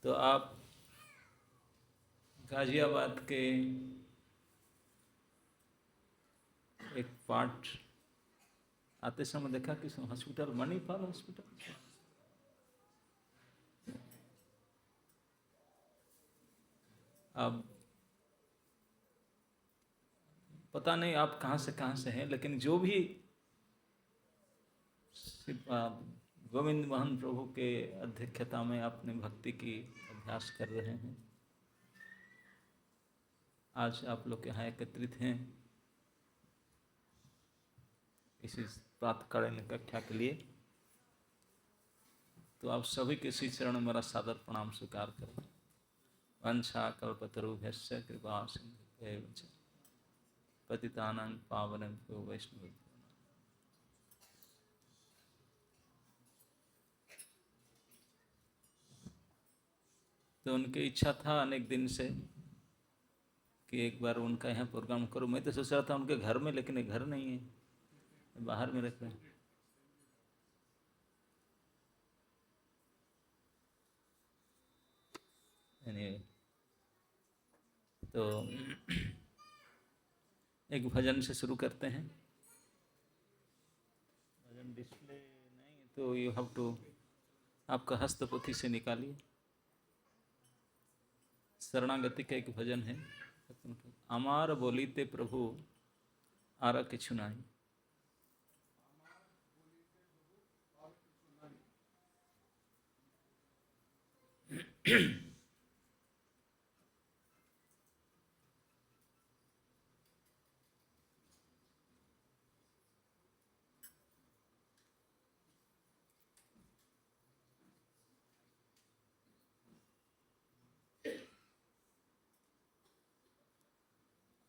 तो आप गाजियाबाद के एक पार्ट आते समय देखा कि हॉस्पिटल, मणिपाल हॉस्पिटल, अब पता नहीं आप कहाँ से हैं, लेकिन जो भी गोविंद मोहन प्रभु के अध्यक्षता में अपने भक्ति की अभ्यास कर रहे हैं, आज आप लोग यहाँ एकत्रित हैं इसी प्रातःकालीन कक्षा के लिए। तो आप सभी के श्री चरण में मेरा सादर प्रणाम स्वीकार करें। वंशा कल्पतरुभ्यश्च कृपा सिंधुभ्यैव च पतितानां पावनेभ्यो वैष्णवेभ्यो। तो उनकी इच्छा था अनेक दिन से कि एक बार उनका यहाँ प्रोग्राम करो। मैं तो सोच रहा था उनके घर में, लेकिन घर नहीं है, बाहर में रख रहे हैं। anyway, तो एक भजन से शुरू करते हैं। भजन डिस्प्ले नहीं तो यू हैव टू, आपका हस्तपोथी से निकालिए। शरणागति का एक भजन है, अमार बोलीते प्रभु आरा किछु नाही।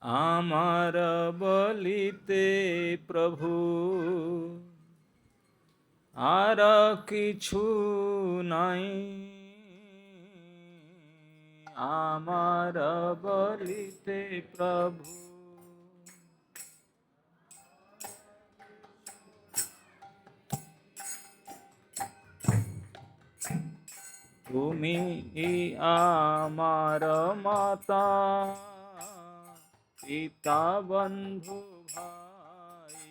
आमार बोलीते प्रभु आर किछु नाई, आमार बोलीते प्रभु तुमी आमार माता पिता बंधु भाई,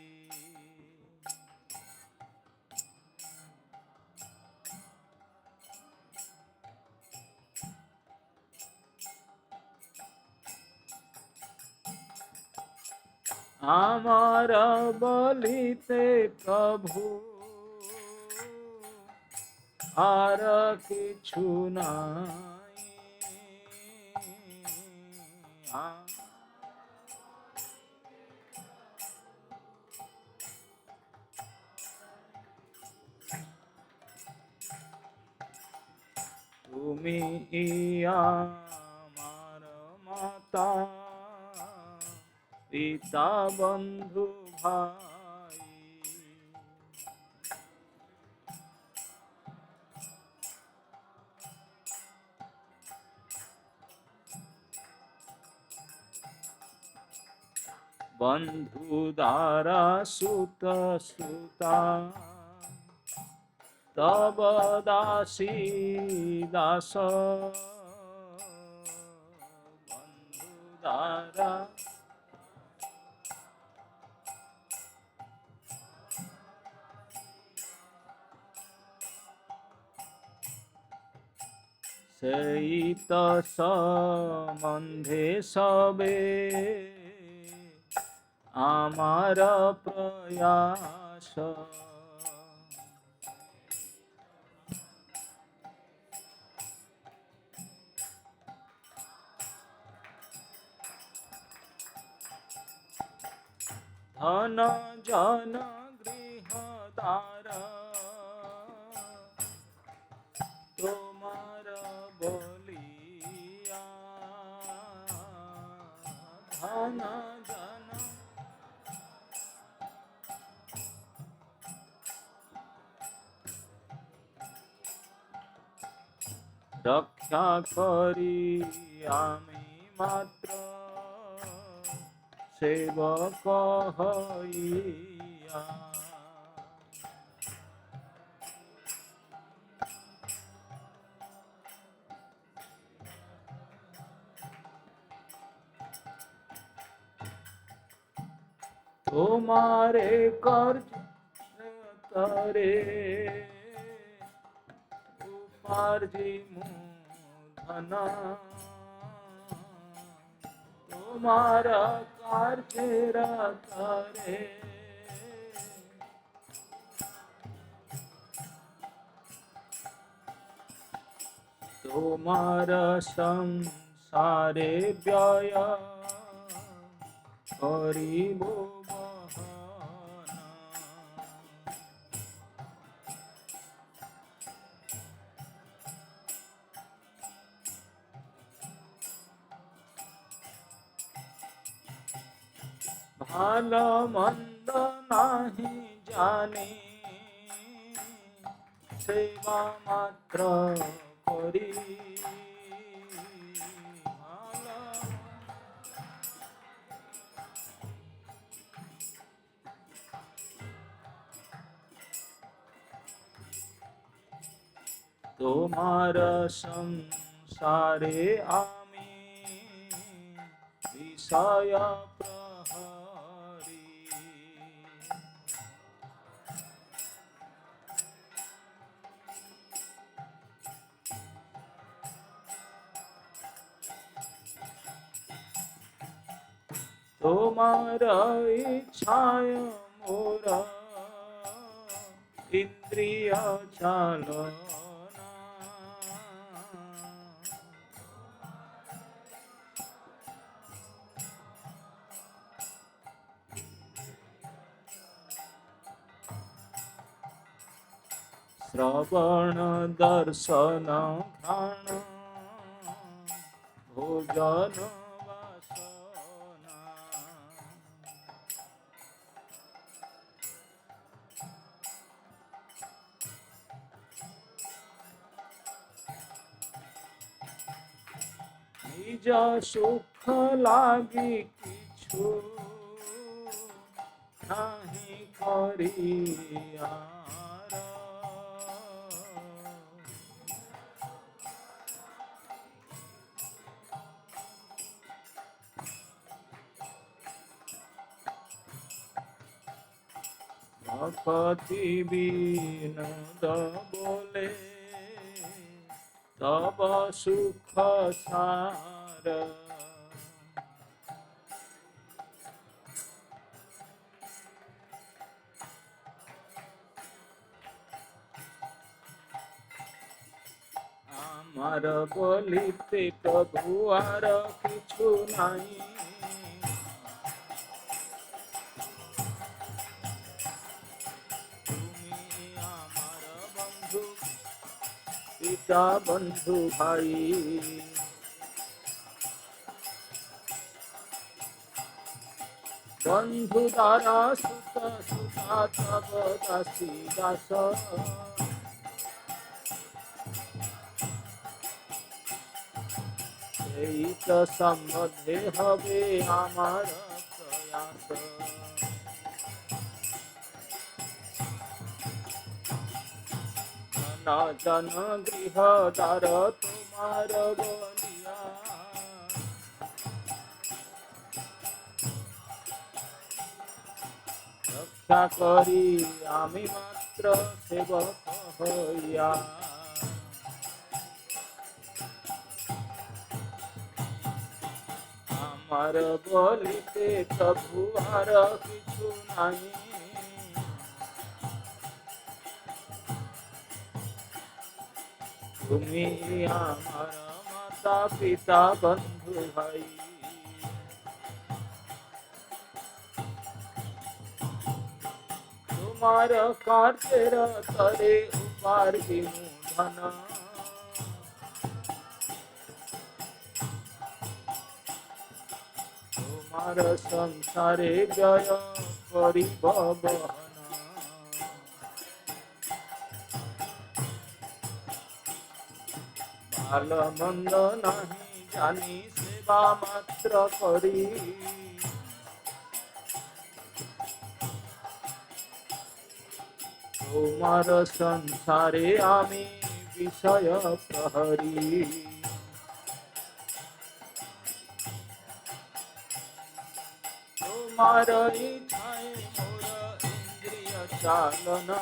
आमार बोलीते प्रभु आर किछु नाई, तुमी आमार माता पिता बंधु भाई, बंधु दारा सुत सुता तब दासी दास, बंधु दारा सहित संबंधे सबे आमार प्रयास, धन जन गृहदार तुम्हार बोलिया, धन जन रक्षा करी आमी मात्र सेवक हइया, তোমারে কার্য তারে উপার্জি মূধনা তোমারা কার্যের তারে তোমারা সংসারে ব্যয় করিব বহনা ভালো মন্দ নাহি জানি সেবা মাত্র করি তোমার সংসারে আমি বিষয় প্রহরী তোমার ইচ্ছায় মোর ইন্দ্রিয় চালনা শ্রবণ দর্শন ঘ্রাণ ভোজন বাসনা নিজ সুখ লাগি কিছু নাহি করিয়া ভকতি বিনোদ বলে তব সুখ সার আমার বলিতে প্রভু আর কিছু নাই পিতা বন্ধু ভাই বন্ধু দ্বারা সুত সুতা তব দাসী দাস এই তো সম্বন্ধে হবে আমার প্রয়াস না জন গৃহ দ্বার তোমার বলিয়া রক্ষা করি আমি মাত্র সেবক হইয়া আমার বলিতে প্রভু আর কিছু নাই তুমি আমার মাতা পিতা বন্ধু ভাই তোমার কার্যের তরে উপার্জি মূধন তোমার সংসারে জয় করিব বহন ভালো মন্দ নাহি জানি সেবা মাত্র করি তোমার সংসারে আমি বিষয় প্রহরী তোমার ইচ্ছায় चालना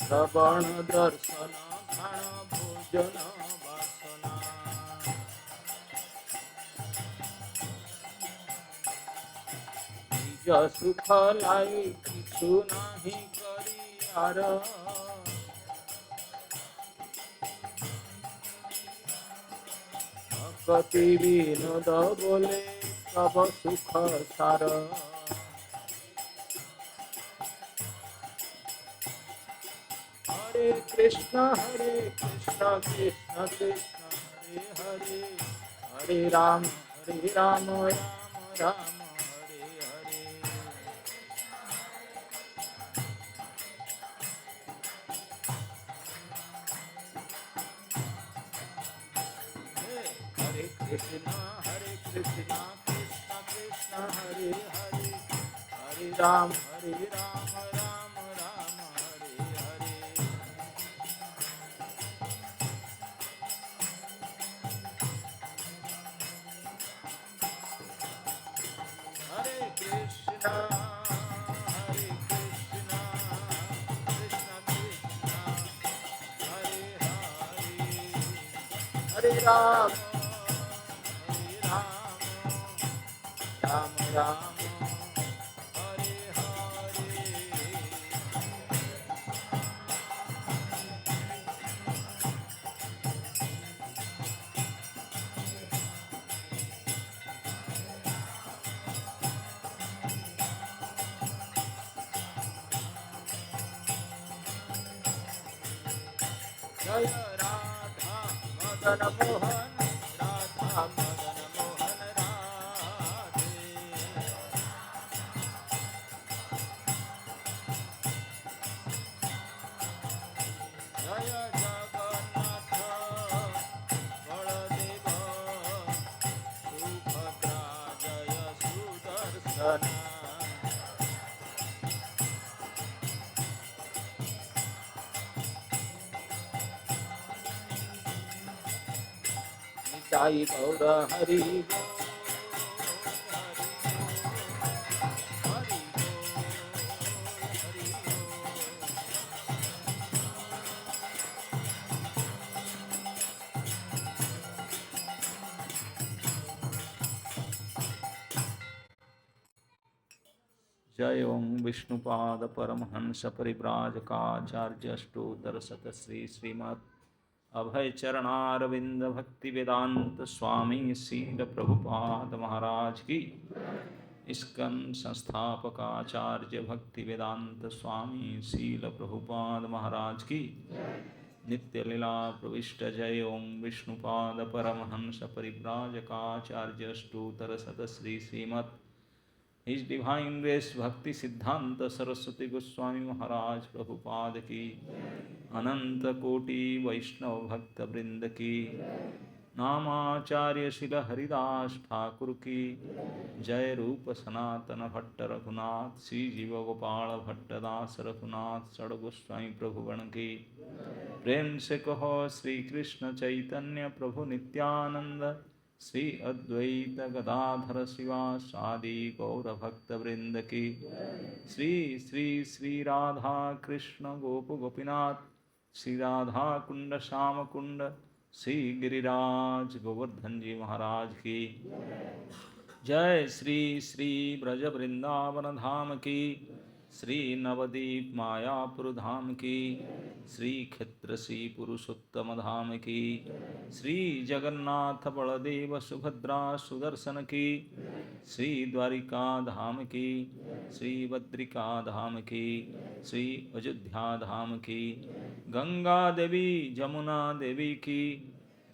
श्रवण दर्शन घण भोजन वासना निज सुख लाई किछु नाही करियार भक्ति विनोद बोले सब सुख सार हरे कृष्ण कृष्ण कृष्ण हरे हरे हरे राम राम राम हरे हरे हरे कृष्ण कृष्ण कृष्ण हरे हरे हरे राम राम राम हरे हरे हरे कृष्ण कृष्ण कृष्ण हरे हरे हरे राम राम राम हरे हरे जय राधा मदन मोहन राधा मदन मोहन राधे जय जगन्नाथ बलदेव सुभद्रा जय सुदर्शन निताई गौर हरि जय ओं विष्णुपाद परमहंस परिव्राजकाचार्य अष्टोत्तर शतश्री श्रीमद् अभय चरणारविंद भक्ति वेदांत स्वामी शील प्रभुपाद महाराज की इस्कन संस्थापकाचार्य भक्ति वेदांत स्वामी शील प्रभुपाद महाराज की नित्य लीला प्रविष्ट जय ओं Vishnupad Paramhans परिव्राजकाचार्य अष्टोत्तर शतश्री Shrimad His Divine Grace Bhakti Siddhanta Saraswati Goswami Maharaj Prabhupada ki Ananta Koti Vaishnava Bhakta Vrinda ki Namacharya Shila Haridas Thakur ki Jai Rupa Sanatana Bhatta Raghunath Sri Jiva Gopala Bhatta Das Raghunath Sada Goswami Prabhugan ki Prem se kaho Sri Krishna Chaitanya Prabhu Nityananda Shri Advaita Gadadhar Shiva सादि गौर भक्त वृंद की श्री श्री श्री राधा कृष्ण गोप गोपीनाथ श्री राधा कुंड श्याम कुंड श्री गिरिराज गोवर्धन जी महाराज की जय श्री श्री ब्रज वृंदावन धाम की श्री नवदीप मायापुर धाम की श्री क्षेत्र श्री पुरुषोत्तम धाम की श्री जगन्नाथ बलदेव सुभद्रा सुदर्शन की श्री द्वारिका धाम की श्री बद्रिका धाम की श्री अयोध्या धाम की गंगा देवी जमुना देवी की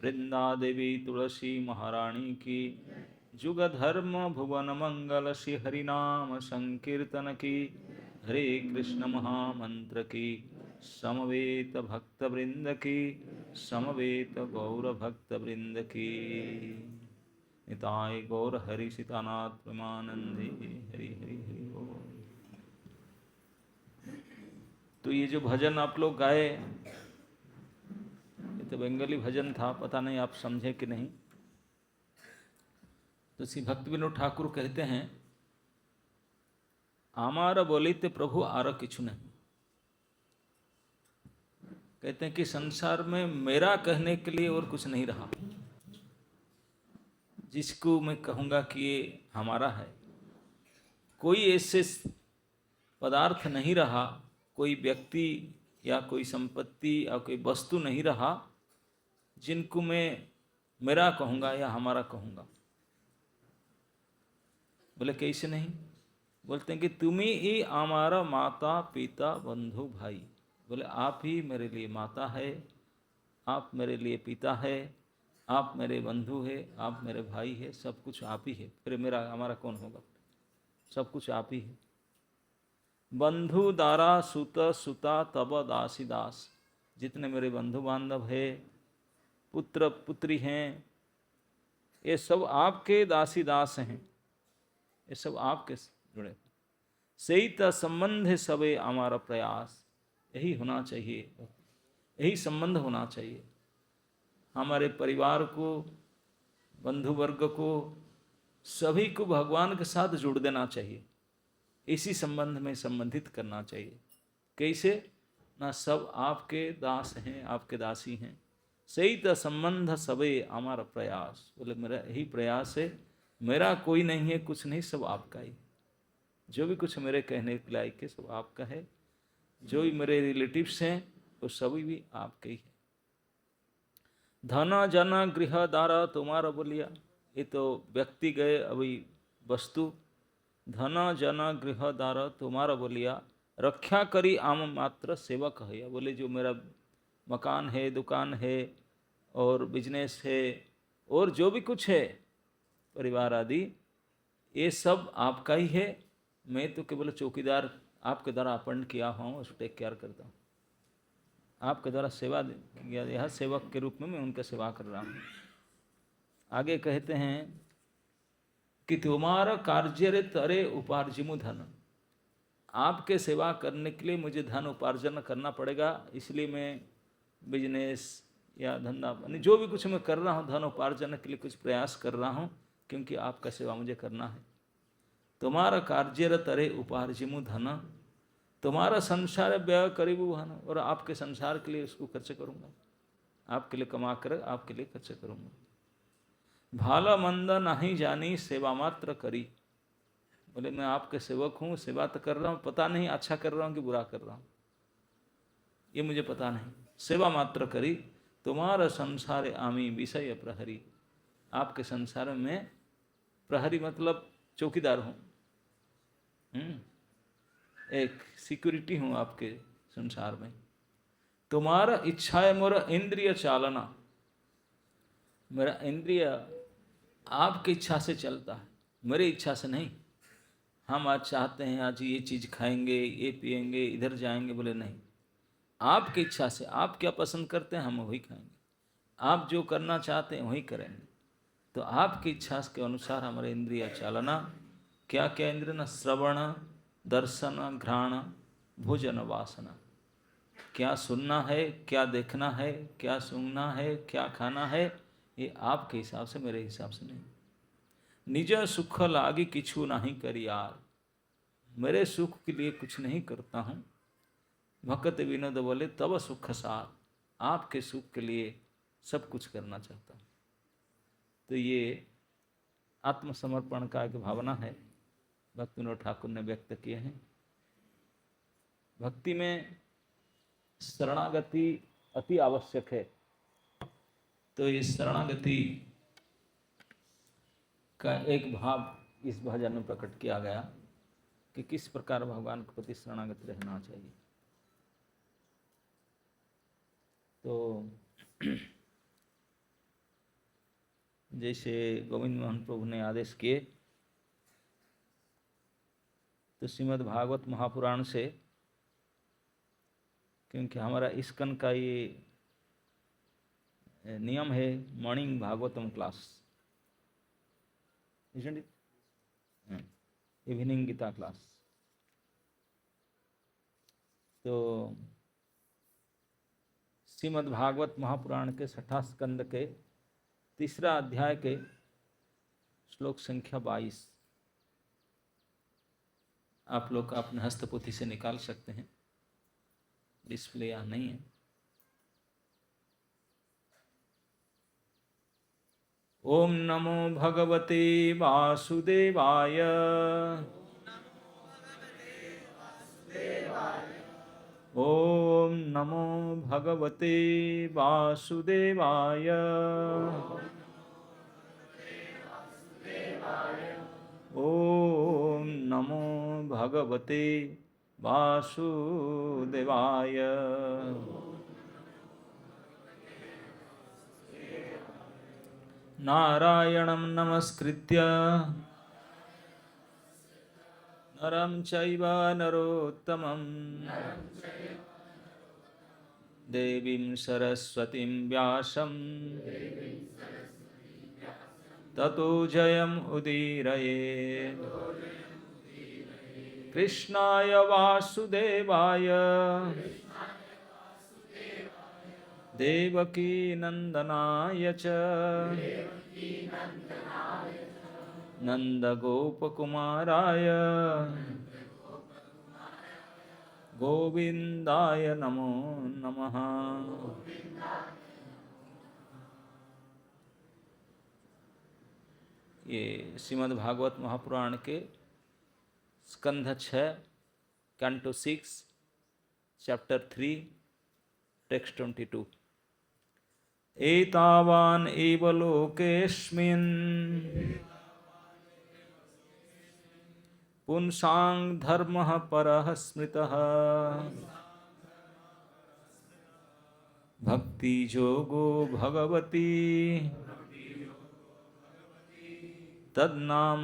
वृंदा देवी तुलसी महारानी की जुग धर्म भुवन मंगल श्री हरिनाम संकीर्तन की हरे कृष्ण महामंत्र की समवेत भक्त वृंद की समवेत गौर भक्त वृंद की निताय गौर हरि सीतानाथ प्रेमानंदे हरि हरि हरि बोल। तो ये जो भजन आप लोग गाए ये तो बंगाली भजन था, पता नहीं आप समझे कि नहीं। तो तो श्री भक्ति विनोद ठाकुर कहते हैं, आमार बोलिते प्रभु आर किछु नहीं। कहते हैं कि संसार में मेरा कहने के लिए और कुछ नहीं रहा। जिसको मैं कहूँगा कि ये हमारा है, कोई ऐसे पदार्थ नहीं रहा, कोई व्यक्ति या कोई संपत्ति या कोई वस्तु नहीं रहा जिनको मैं मेरा कहूँगा या हमारा कहूँगा। बोले कैसे नहीं? बोलते हैं कि तुम ही हमारा माता पिता बंधु भाई। बोले आप ही मेरे लिए माता है, आप मेरे लिए पिता है, आप मेरे बंधु है, आप मेरे भाई है, सब कुछ आप ही है। फिर मेरा हमारा कौन होगा? सब कुछ आप ही है। बंधु दारा सुत सुता तब दासी दास। जितने मेरे बंधु बांधव है, पुत्र पुत्री हैं, ये सब आपके दासी दास हैं, ये सब आपके जुड़े। सही त संबंध है सबे हमारा प्रयास। यही होना चाहिए, यही संबंध होना चाहिए। हमारे परिवार को, बंधु वर्ग को, सभी को भगवान के साथ जोड़ देना चाहिए। इसी संबंध में संबंधित करना चाहिए। कैसे? ना सब आपके दास हैं, आपके दासी हैं। सही त संबंध सबे हमारा प्रयास। बोले मेरा यही प्रयास है, मेरा कोई नहीं है, कुछ नहीं, सब आपका ही। जो भी कुछ मेरे कहने के लायक है सब आपका है। जो भी मेरे रिलेटिव्स हैं वो सभी भी आपके ही है। धन जन गृह दारा तुम्हारा बोलिया। ये तो व्यक्ति गए अभी वस्तु। धन जन गृह दारा तुम्हारा बोलिया, रक्षा करी आम मात्र सेवक है। बोले जो मेरा मकान है, दुकान है और बिजनेस है और जो भी कुछ है परिवार आदि, ये सब आपका ही है। मैं तो केवल चौकीदार आपके द्वारा अपॉइंट किया हूँ, उसको टेक केयर करता हूँ। आपके द्वारा सेवा किया, यह सेवक के रूप में मैं उनका सेवा कर रहा हूँ। आगे कहते हैं कि तुम्हारा कार्य तरे उपार्जिमु धन। आपके सेवा करने के लिए मुझे धन उपार्जन करना पड़ेगा, इसलिए मैं बिजनेस या धंधा जो भी कुछ मैं कर रहा हूँ धन उपार्जन के लिए कुछ प्रयास कर रहा हूँ, क्योंकि आपका सेवा मुझे करना है। तुम्हारा कार्य तरे उपार्जिमु धन, तुम्हारा संसार व्यय करीबू धन। और आपके संसार के लिए उसको खर्च करूँगा, आपके लिए कमा कर आपके लिए खर्च करूँगा। भाला मंद नहीं जानी सेवा मात्र करी। बोले मैं आपके सेवक हूँ, सेवा तो कर रहा हूँ, पता नहीं अच्छा कर रहा हूँ कि बुरा कर रहा हूँ, ये मुझे पता नहीं। सेवा मात्र करी, तुम्हारा संसार आमी विषय प्रहरी। आपके संसार में प्रहरी मतलब चौकीदार हूँ, एक सिक्योरिटी हूँ आपके संसार में। तुम्हारा इच्छा है मोरा इंद्रिय चालना। मेरा इंद्रिय आपकी इच्छा से चलता है, मेरी इच्छा से नहीं। हम आज चाहते हैं आज ये चीज़ खाएंगे, ये पिएंगे, इधर जाएंगे, बोले नहीं, आपकी इच्छा से। आप क्या पसंद करते हैं हम वही खाएंगे, आप जो करना चाहते हैं वही करेंगे। तो आपकी इच्छा के अनुसार हमारे इंद्रिय चालना। क्या क्या इंद्रिय? न श्रवण, दर्शन, घ्राण, भोजन, वासना। क्या सुनना है, क्या देखना है, क्या सूंघना है, क्या खाना है, ये आपके हिसाब से, मेरे हिसाब से नहीं। निज सुख लागी किछु नहीं करी यार। मेरे सुख के लिए कुछ नहीं करता हूँ। भक्त विनोद बोले तब सुख सार। आपके सुख के लिए सब कुछ करना चाहता हूँ। तो ये आत्मसमर्पण का एक भावना है, भक्त विनोद ठाकुर ने व्यक्त किए हैं। भक्ति में शरणागति अति आवश्यक है। तो इस शरणागति का एक भाव इस भजन में प्रकट किया गया कि किस प्रकार भगवान के प्रति शरणागत रहना चाहिए। तो जैसे गोविंद मोहन प्रभु ने आदेश किए, तो श्रीमद् भागवत महापुराण से, क्योंकि हमारा इस्कन का ये नियम है morning Bhagavatam class, isn't it? Evening Gita class. तो श्रीमद् भागवत महापुराण के 6ठा स्कंद के 3रा अध्याय के श्लोक संख्या 22 आप लोग अपने हस्तपोथी से निकाल सकते हैं, डिस्प्ले यहाँ नहीं है। ओम नमो भगवते वासुदेवाय। ओम नमो भगवते वासुदेवाय। ओम नमो भगवते वासुदेवाय। नारायणं नमस्कृत्य नरं चैव नरोत्तमं देवीं सरस्वतीं व्यासं ततो जयम् उदीरयेत्। कृष्णाय वासुदेवाय देवकी नंदनाय च नंदगोपकुमाराय गोविंदाय नमो नमः। ये श्रीमद् भागवत महापुराण के स्कंध 6 कैंटो 6 चैप्टर 3 टेक्स्ट 22। एतावान् एव लोकेऽस्मिन् पुंसां धर्मः परः स्मृतः भक्ति योगो भगवती तन्नाम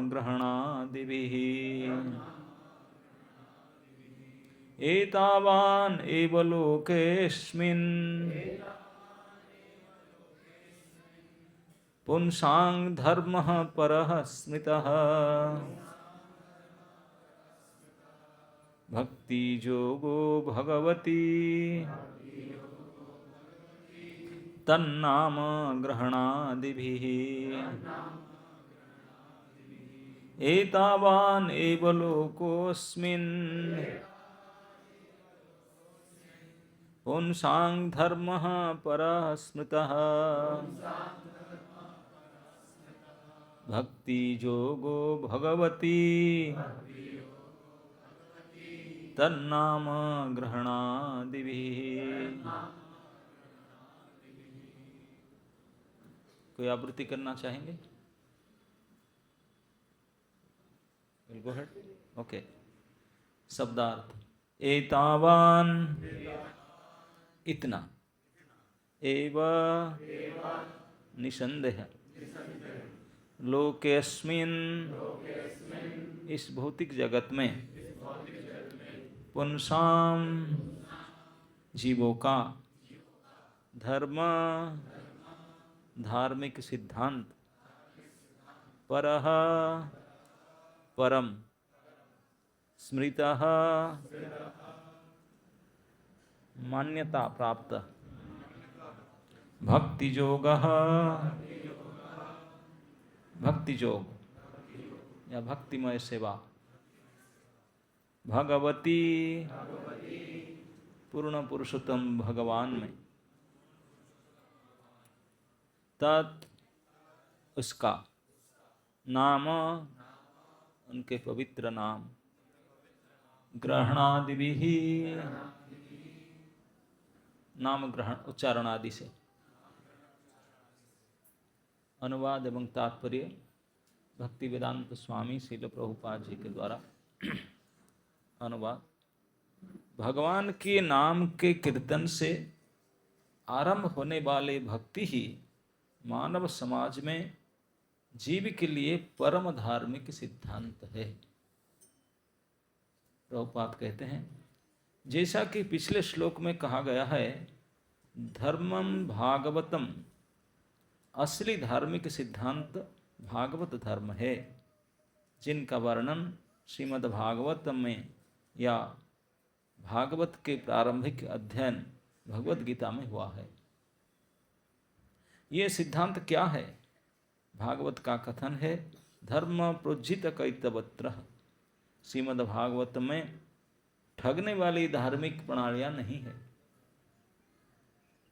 ग्रहणादिभिः। एतावान् एव लोकेऽस्मिन् पुंसां धर्मः परः स्मृतः भक्ति योगो भगवती तन्नाम ग्रहणादिभिः। एतावान् एव लोकोऽस्मिन् पुंसां धर्मः परः स्मृतः भक्ति योगो भगवती तन्नाम ग्रहणादिभिः। कोई आवृत्ति करना चाहेंगे? Go ahead. ओके। शब्दार्थ। एतावान् इतना, एव निसंदेह, लोकेस्मिन् इस भौतिक जगत में, पुंसां जीवों का, धर्म धार्मिक सिद्धांत, परः परम, स्मृतः मान्यता प्राप्त, भक्ति योगः भक्ति योग या भक्तिमय सेवा, भगवती पूर्ण पुरुषोत्तम भगवान में, तत् उसका, नाम उनके पवित्र नाम, ग्रहणादिभिः नाम ग्रहण उच्चारण आदि से। अनुवाद एवं तात्पर्य भक्ति वेदांत स्वामी श्रील प्रभुपाद जी के द्वारा अनुवाद। भगवान के नाम के कीर्तन से आरंभ होने वाले भक्ति ही मानव समाज में जीव के लिए परम धार्मिक सिद्धांत है। प्रभुपाद कहते हैं, जैसा कि पिछले श्लोक में कहा गया है, धर्मम भागवतम, असली धार्मिक सिद्धांत भागवत धर्म है, जिनका वर्णन श्रीमद् भागवत में या भागवत के प्रारंभिक अध्ययन भगवत गीता में हुआ है। ये सिद्धांत क्या है? भागवत का कथन है, धर्म प्रोज्झित कैतवत्र। श्रीमद् भागवत में ठगने वाली धार्मिक प्रणालियां नहीं है।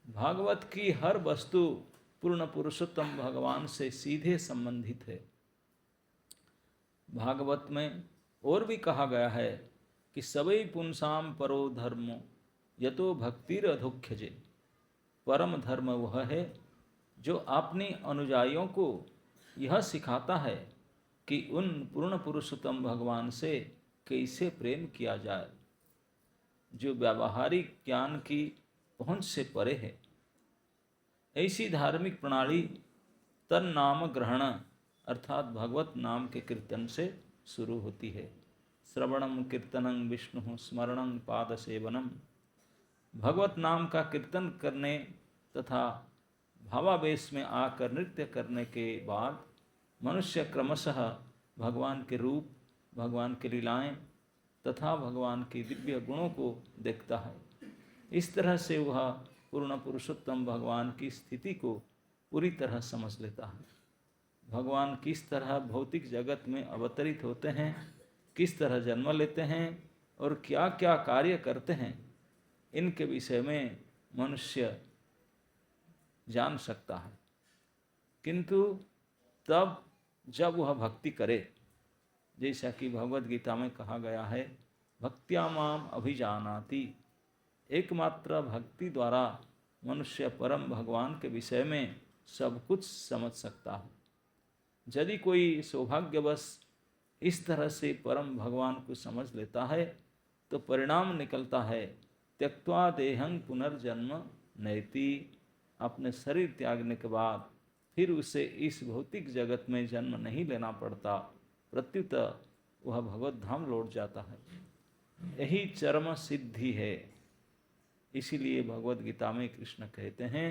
भागवत की हर वस्तु पूर्ण पुरुषोत्तम भगवान से सीधे संबंधित है। भागवत में और भी कहा गया है कि सवै पुंसाम परो धर्मो यतो भक्तिर अधोख्यजे। परम धर्म वह है जो अपने अनुयायियों को यह सिखाता है कि उन पूर्ण पुरुषोत्तम भगवान से कैसे प्रेम किया जाए, जो व्यावहारिक ज्ञान की पहुंच से परे है। ऐसी धार्मिक प्रणाली तन नाम ग्रहण अर्थात भगवत नाम के कीर्तन से शुरू होती है। श्रवणम कीर्तनं विष्णु स्मरणं पाद सेवनम। भगवत नाम का कीर्तन करने तथा भावावेश में आकर नृत्य करने के बाद मनुष्य क्रमशः भगवान के रूप, भगवान की लीलाएं तथा भगवान के दिव्य गुणों को देखता है। इस तरह से वह पूर्ण पुरुषोत्तम भगवान की स्थिति को पूरी तरह समझ लेता है। भगवान किस तरह भौतिक जगत में अवतरित होते हैं, किस तरह जन्म लेते हैं और क्या क्या कार्य करते हैं, इनके विषय में मनुष्य जान सकता है। किंतु तब जब वह भक्ति करे, जैसा कि भगवद गीता में कहा गया है, भक्त्या माम अभिजानाति। एकमात्र भक्ति द्वारा मनुष्य परम भगवान के विषय में सब कुछ समझ सकता है। यदि कोई सौभाग्यवश इस तरह से परम भगवान को समझ लेता है तो परिणाम निकलता है, त्यक्त्वा देहं पुनर्जन्म नैति। अपने शरीर त्यागने के बाद फिर उसे इस भौतिक जगत में जन्म नहीं लेना पड़ता, प्रत्युत वह भगवत धाम लौट जाता है। यही चरम सिद्धि है। इसीलिए भगवत गीता में कृष्ण कहते हैं,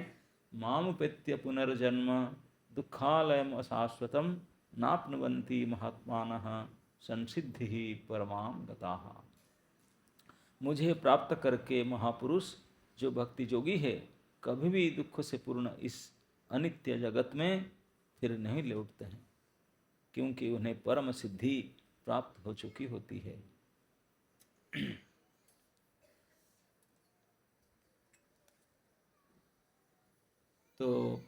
मामुपेत्य पुनर्जन्म दुखालयम अशाश्वतम नाप्नुवन्ति महात्मानः संसिद्धि परमाम गताः। मुझे प्राप्त करके महापुरुष जो भक्ति जोगी है कभी भी दुख से पूर्ण इस अनित्य जगत में फिर नहीं लौटते हैं, क्योंकि उन्हें परम सिद्धि प्राप्त हो चुकी होती है। तो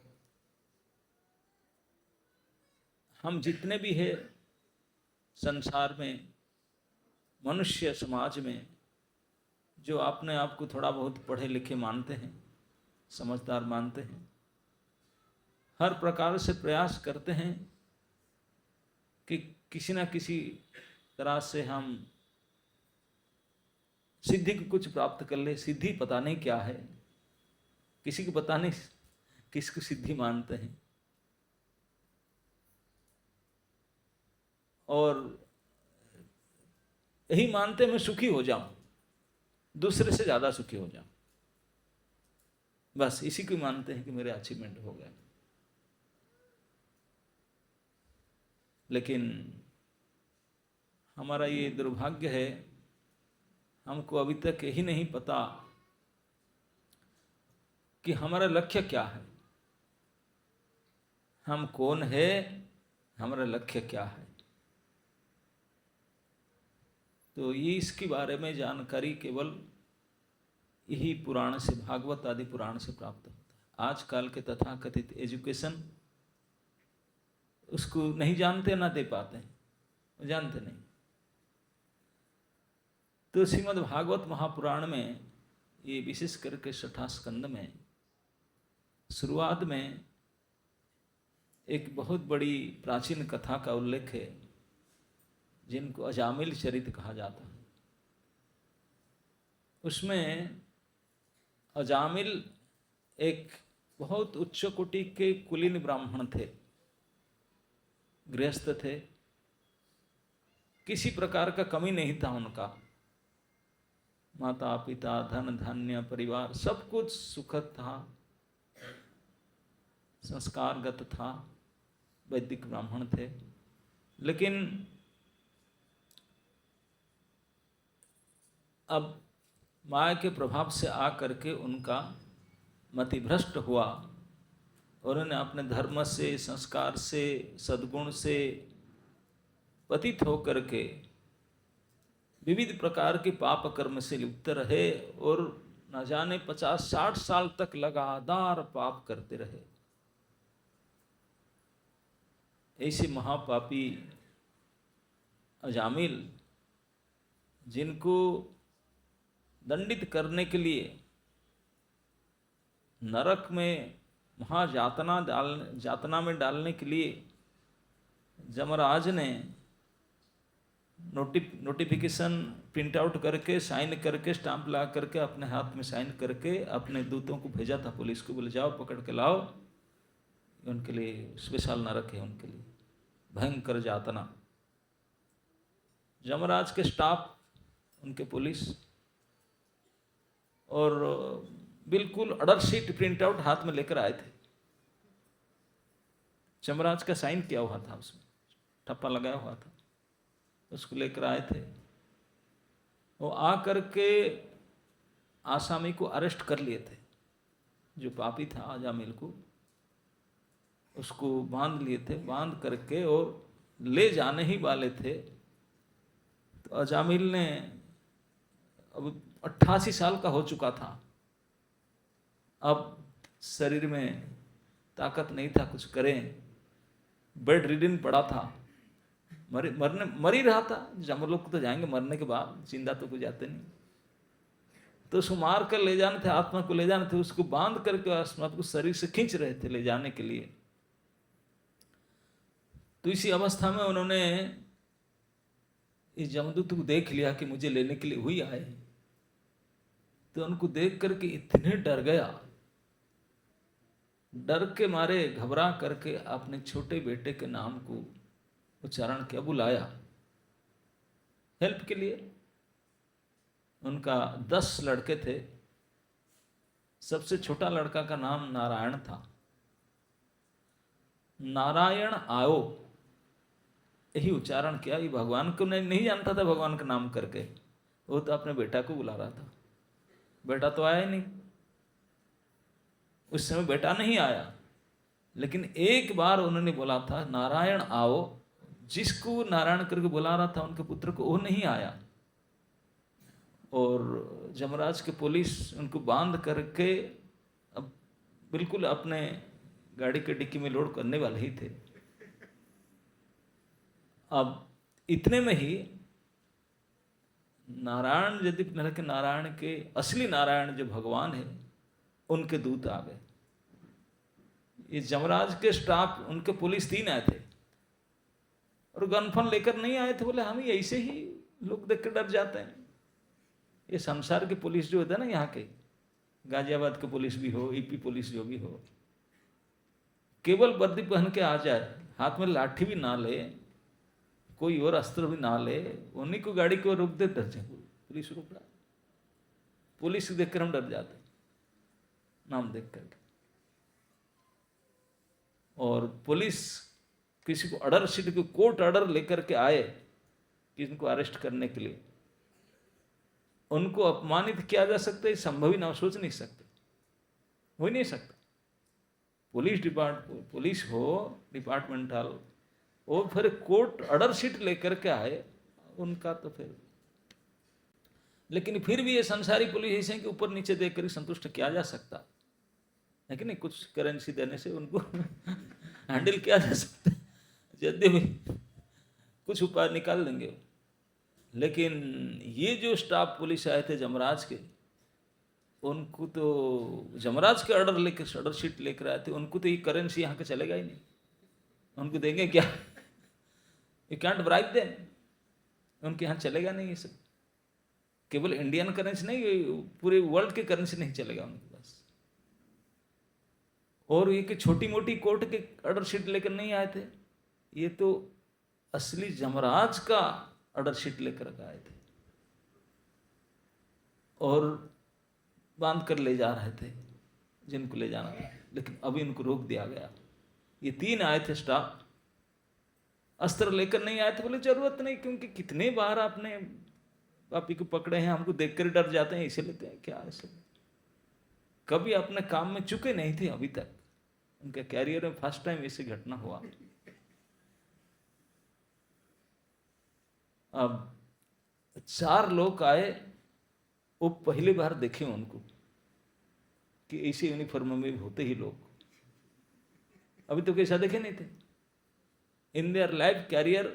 हम जितने भी हैं संसार में, मनुष्य समाज में, जो अपने आप को थोड़ा बहुत पढ़े लिखे मानते हैं, समझदार मानते हैं, हर प्रकार से प्रयास करते हैं कि किसी न किसी तरह से हम सिद्धि को कुछ प्राप्त कर ले। सिद्धि पता नहीं क्या है, किसी को पता नहीं किसको सिद्धि मानते हैं, और यही मानते मैं सुखी हो जाऊं, दूसरे से ज्यादा सुखी हो जाऊं, बस इसी को मानते हैं कि मेरे अचीवमेंट हो गए। लेकिन हमारा ये दुर्भाग्य है, हमको अभी तक यही नहीं पता कि हमारा लक्ष्य क्या है, हम कौन है, हमारा लक्ष्य क्या है। तो ये इसके बारे में जानकारी केवल यही पुराण से, भागवत आदि पुराण से प्राप्त होता है। आजकल के तथाकथित एजुकेशन उसको नहीं जानते, ना दे पाते हैं, जानते नहीं। तो श्रीमद् भागवत महापुराण में ये विशेष करके 6ठा स्कंद में शुरुआत में एक बहुत बड़ी प्राचीन कथा का उल्लेख है, जिनको अजामिल चरित कहा जाता है। उसमें अजामिल एक बहुत उच्च कोटि के कुलीन ब्राह्मण थे, गृहस्थ थे, किसी प्रकार का कमी नहीं था उनका। माता पिता, धन धान्य, परिवार सब कुछ सुखद था, संस्कारगत था, वैदिक ब्राह्मण थे। लेकिन अब माया के प्रभाव से आकर के उनका मति भ्रष्ट हुआ उन्होंने अपने धर्म से, संस्कार से, सद्गुण से पतित होकर के विविध प्रकार के पाप कर्म से लिप्त रहे और न जाने 50-60 साल तक लगातार पाप करते रहे। ऐसे महापापी अजामिल, जिनको दंडित करने के लिए नरक में जातना में डालने के लिए जमराज ने नोटिफिकेशन प्रिंट आउट करके, साइन करके, स्टाम्प लगा करके, अपने हाथ में साइन करके अपने दूतों को भेजा था पुलिस को, बोले जाओ पकड़ के लाओ, उनके लिए स्पेशल नरक है, उनके लिए भयंकर यातना। जमराज के स्टाफ, उनके पुलिस, और बिल्कुल ऑर्डर शीट प्रिंट आउट हाथ में लेकर आए थे। जमराज का साइन किया हुआ था, उसमें ठप्पा लगाया हुआ था, उसको लेकर आए थे। वो आकर के आसामी को अरेस्ट कर लिए थे, जो पापी था अजामिल को, उसको बांध लिए थे। बांध करके और ले जाने ही वाले थे तो अजामिल ने, अब 88 साल का हो चुका था, अब शरीर में ताकत नहीं था कुछ करें, बेड रिडन पड़ा था, मर ही रहा था। जब लोग तो जाएंगे मरने के बाद, जिंदा तो कोई जाते नहीं। तो उसको मार कर ले जाने थे, आत्मा को ले जाने थे, उसको बांध करके आत्मा को शरीर से खींच रहे थे ले जाने के लिए। तो इसी अवस्था में उन्होंने इस जमदूत को देख लिया कि मुझे लेने के लिए हुई आए। तो उनको देख करके इतने डर गया, डर के मारे घबरा करके अपने छोटे बेटे के नाम को उच्चारण किया, बुलाया हेल्प के लिए। उनका 10 लड़के थे, सबसे छोटा लड़का का नाम नारायण था। नारायण आओ, यही उच्चारण किया। ये भगवान को नहीं जानता था भगवान का नाम करके, वो तो अपने बेटा को बुला रहा था। बेटा तो आया ही नहीं, उस समय बेटा नहीं आया, लेकिन एक बार उन्होंने बोला था नारायण आओ। जिसको नारायण करके बुला रहा था उनके पुत्र को, वो नहीं आया। और जमराज के पुलिस उनको बांध करके अब बिल्कुल अपने गाड़ी के डिक्की में लोड करने वाले ही थे। अब इतने में ही नारायण, यदि के नारायण के असली नारायण जो भगवान है, उनके दूत आ गए। ये जमराज के स्टाफ, उनके पुलिस 3 आए थे और गनफन लेकर नहीं आए थे। बोले हम ही ऐसे ही लोग देख कर डर जाते हैं। ये संसार की पुलिस जो होता है ना, यहाँ के गाजियाबाद के पुलिस भी हो, ईपी पुलिस जो भी हो, केवल वर्दी पहन के आ जाए, हाथ में लाठी भी ना ले, कोई और अस्त्र भी ना ले, उन्हीं को गाड़ी को रोक दे, डर जाए। पुलिस रोक रहा, पुलिस देखकर हम डर जाते नाम देख करके। और पुलिस किसी को ऑर्डर शीट को कोर्ट ऑर्डर लेकर के आए कि इनको अरेस्ट करने के लिए, उनको अपमानित किया जा सकता है, संभव ही ना, सोच नहीं सकते, हो ही नहीं सकता। पुलिस हो डिपार्टमेंटल, और फिर कोर्ट ऑर्डर शीट लेकर के आए उनका, तो फिर लेकिन फिर भी ये संसारी पुलिस ऐसे कि ऊपर नीचे देख कर संतुष्ट किया जा सकता है कि नहीं। कुछ करेंसी देने से उनको हैंडल किया जा सकता है, यदि भी कुछ उपाय निकाल देंगे। लेकिन ये जो स्टाफ पुलिस आए थे जमराज के, उनको तो जमराज के ऑर्डर शीट लेकर आए थे, उनको तो ये करेंसी यहाँ के चलेगा ही नहीं। उनको देंगे क्या? यू कैंट ब्राइब देम, उनके यहाँ चलेगा नहीं ये सब। केवल इंडियन करेंसी नहीं, पूरे वर्ल्ड के करेंसी नहीं चलेगा उनके पास। और ये कि छोटी मोटी कोर्ट के ऑर्डर शीट लेकर नहीं आए थे, ये तो असली जमराज का ऑर्डर शीट लेकर आए थे और बांध कर ले जा रहे थे जिनको ले जाना था। लेकिन अभी इनको रोक दिया गया। ये 3 आए थे स्टाफ, अस्त्र लेकर नहीं आए थे। बोले जरूरत नहीं, क्योंकि कितने बार आपने पापी को पकड़े हैं, हमको देखकर डर जाते हैं, इसे लेते हैं क्या ऐसे। कभी अपने काम में चुके नहीं थे अभी तक, उनके कैरियर में फर्स्ट टाइम ऐसी घटना हुआ। अब 4 लोग आए, वो पहली बार देखे उनको कि ऐसे यूनिफॉर्म में होते ही लोग, अभी तो कैसा देखे नहीं थे। In their life career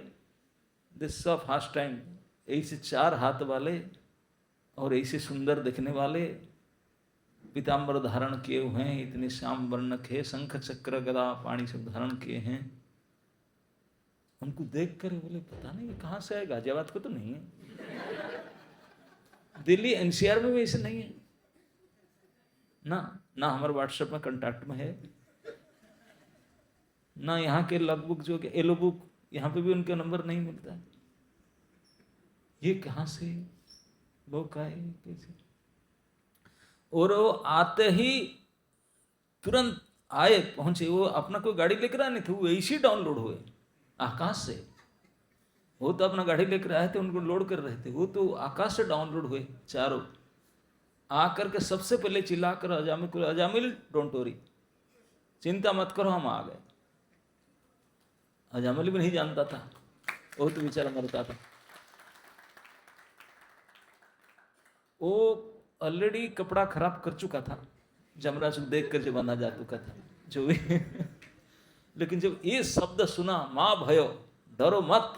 this of first time ऐसे 4 हाथ वाले और ऐसे सुंदर दिखने वाले, पीताम्बर धारण किए हुए हैं, इतने श्याम वर्णक है, शंख चक्र गदा पाणी सब धारण किए हैं। उनको देख कर बोले पता नहीं कहाँ से है, गाजियाबाद को तो नहीं है, दिल्ली एनसीआर में भी ऐसे नहीं है ना हमारे व्हाट्सएप में कांटेक्ट में है, ना यहाँ के लॉग बुक जो एलो बुक यहाँ पे भी उनका नंबर नहीं मिलता है। ये कहाँ से, वो का है कैसे? और वो आते ही तुरंत आए, पहुंचे, वो अपना कोई गाड़ी लेकर आए नहीं थे, वो ऐसे डाउनलोड हुए आकाश से। वो तो अपना गाड़ी लेकर आए थे, उनको लोड कर रहे थे, वो तो आकाश से डाउनलोड हुए चारों। आकर के सबसे पहले चिल्लाकर अजामिल डोंट वरी, चिंता मत करो हम आ गए। अजामिल भी नहीं जानता था, वो तो बेचारा मरता था। वो ऑलरेडी कपड़ा खराब कर चुका था, जमराज को देख कर जब बंधा जा चुका था जो भी लेकिन जब ये शब्द सुना, माँ भयो डरो मत,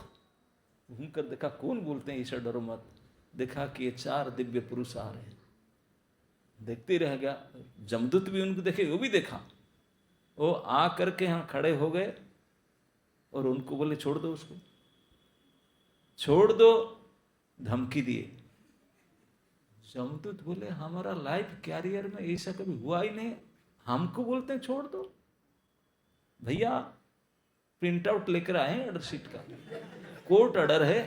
घूमकर देखा कौन बोलते हैं ईश्वर डरो मत, देखा कि ये 4 दिव्य पुरुष आ रहे हैं। देखते रह गया, जमदूत भी उनको देखे, वो भी देखा। वो आ करके यहाँ खड़े हो गए और उनको बोले छोड़ दो, उसको छोड़ दो, धमकी दिए। जमदूत बोले हमारा लाइफ कैरियर में ऐसा कभी हुआ ही नहीं, हमको बोलते हैं छोड़ दो। भैया प्रिंट आउट लेकर आए ऑर्डर शीट का, कोर्ट ऑर्डर है,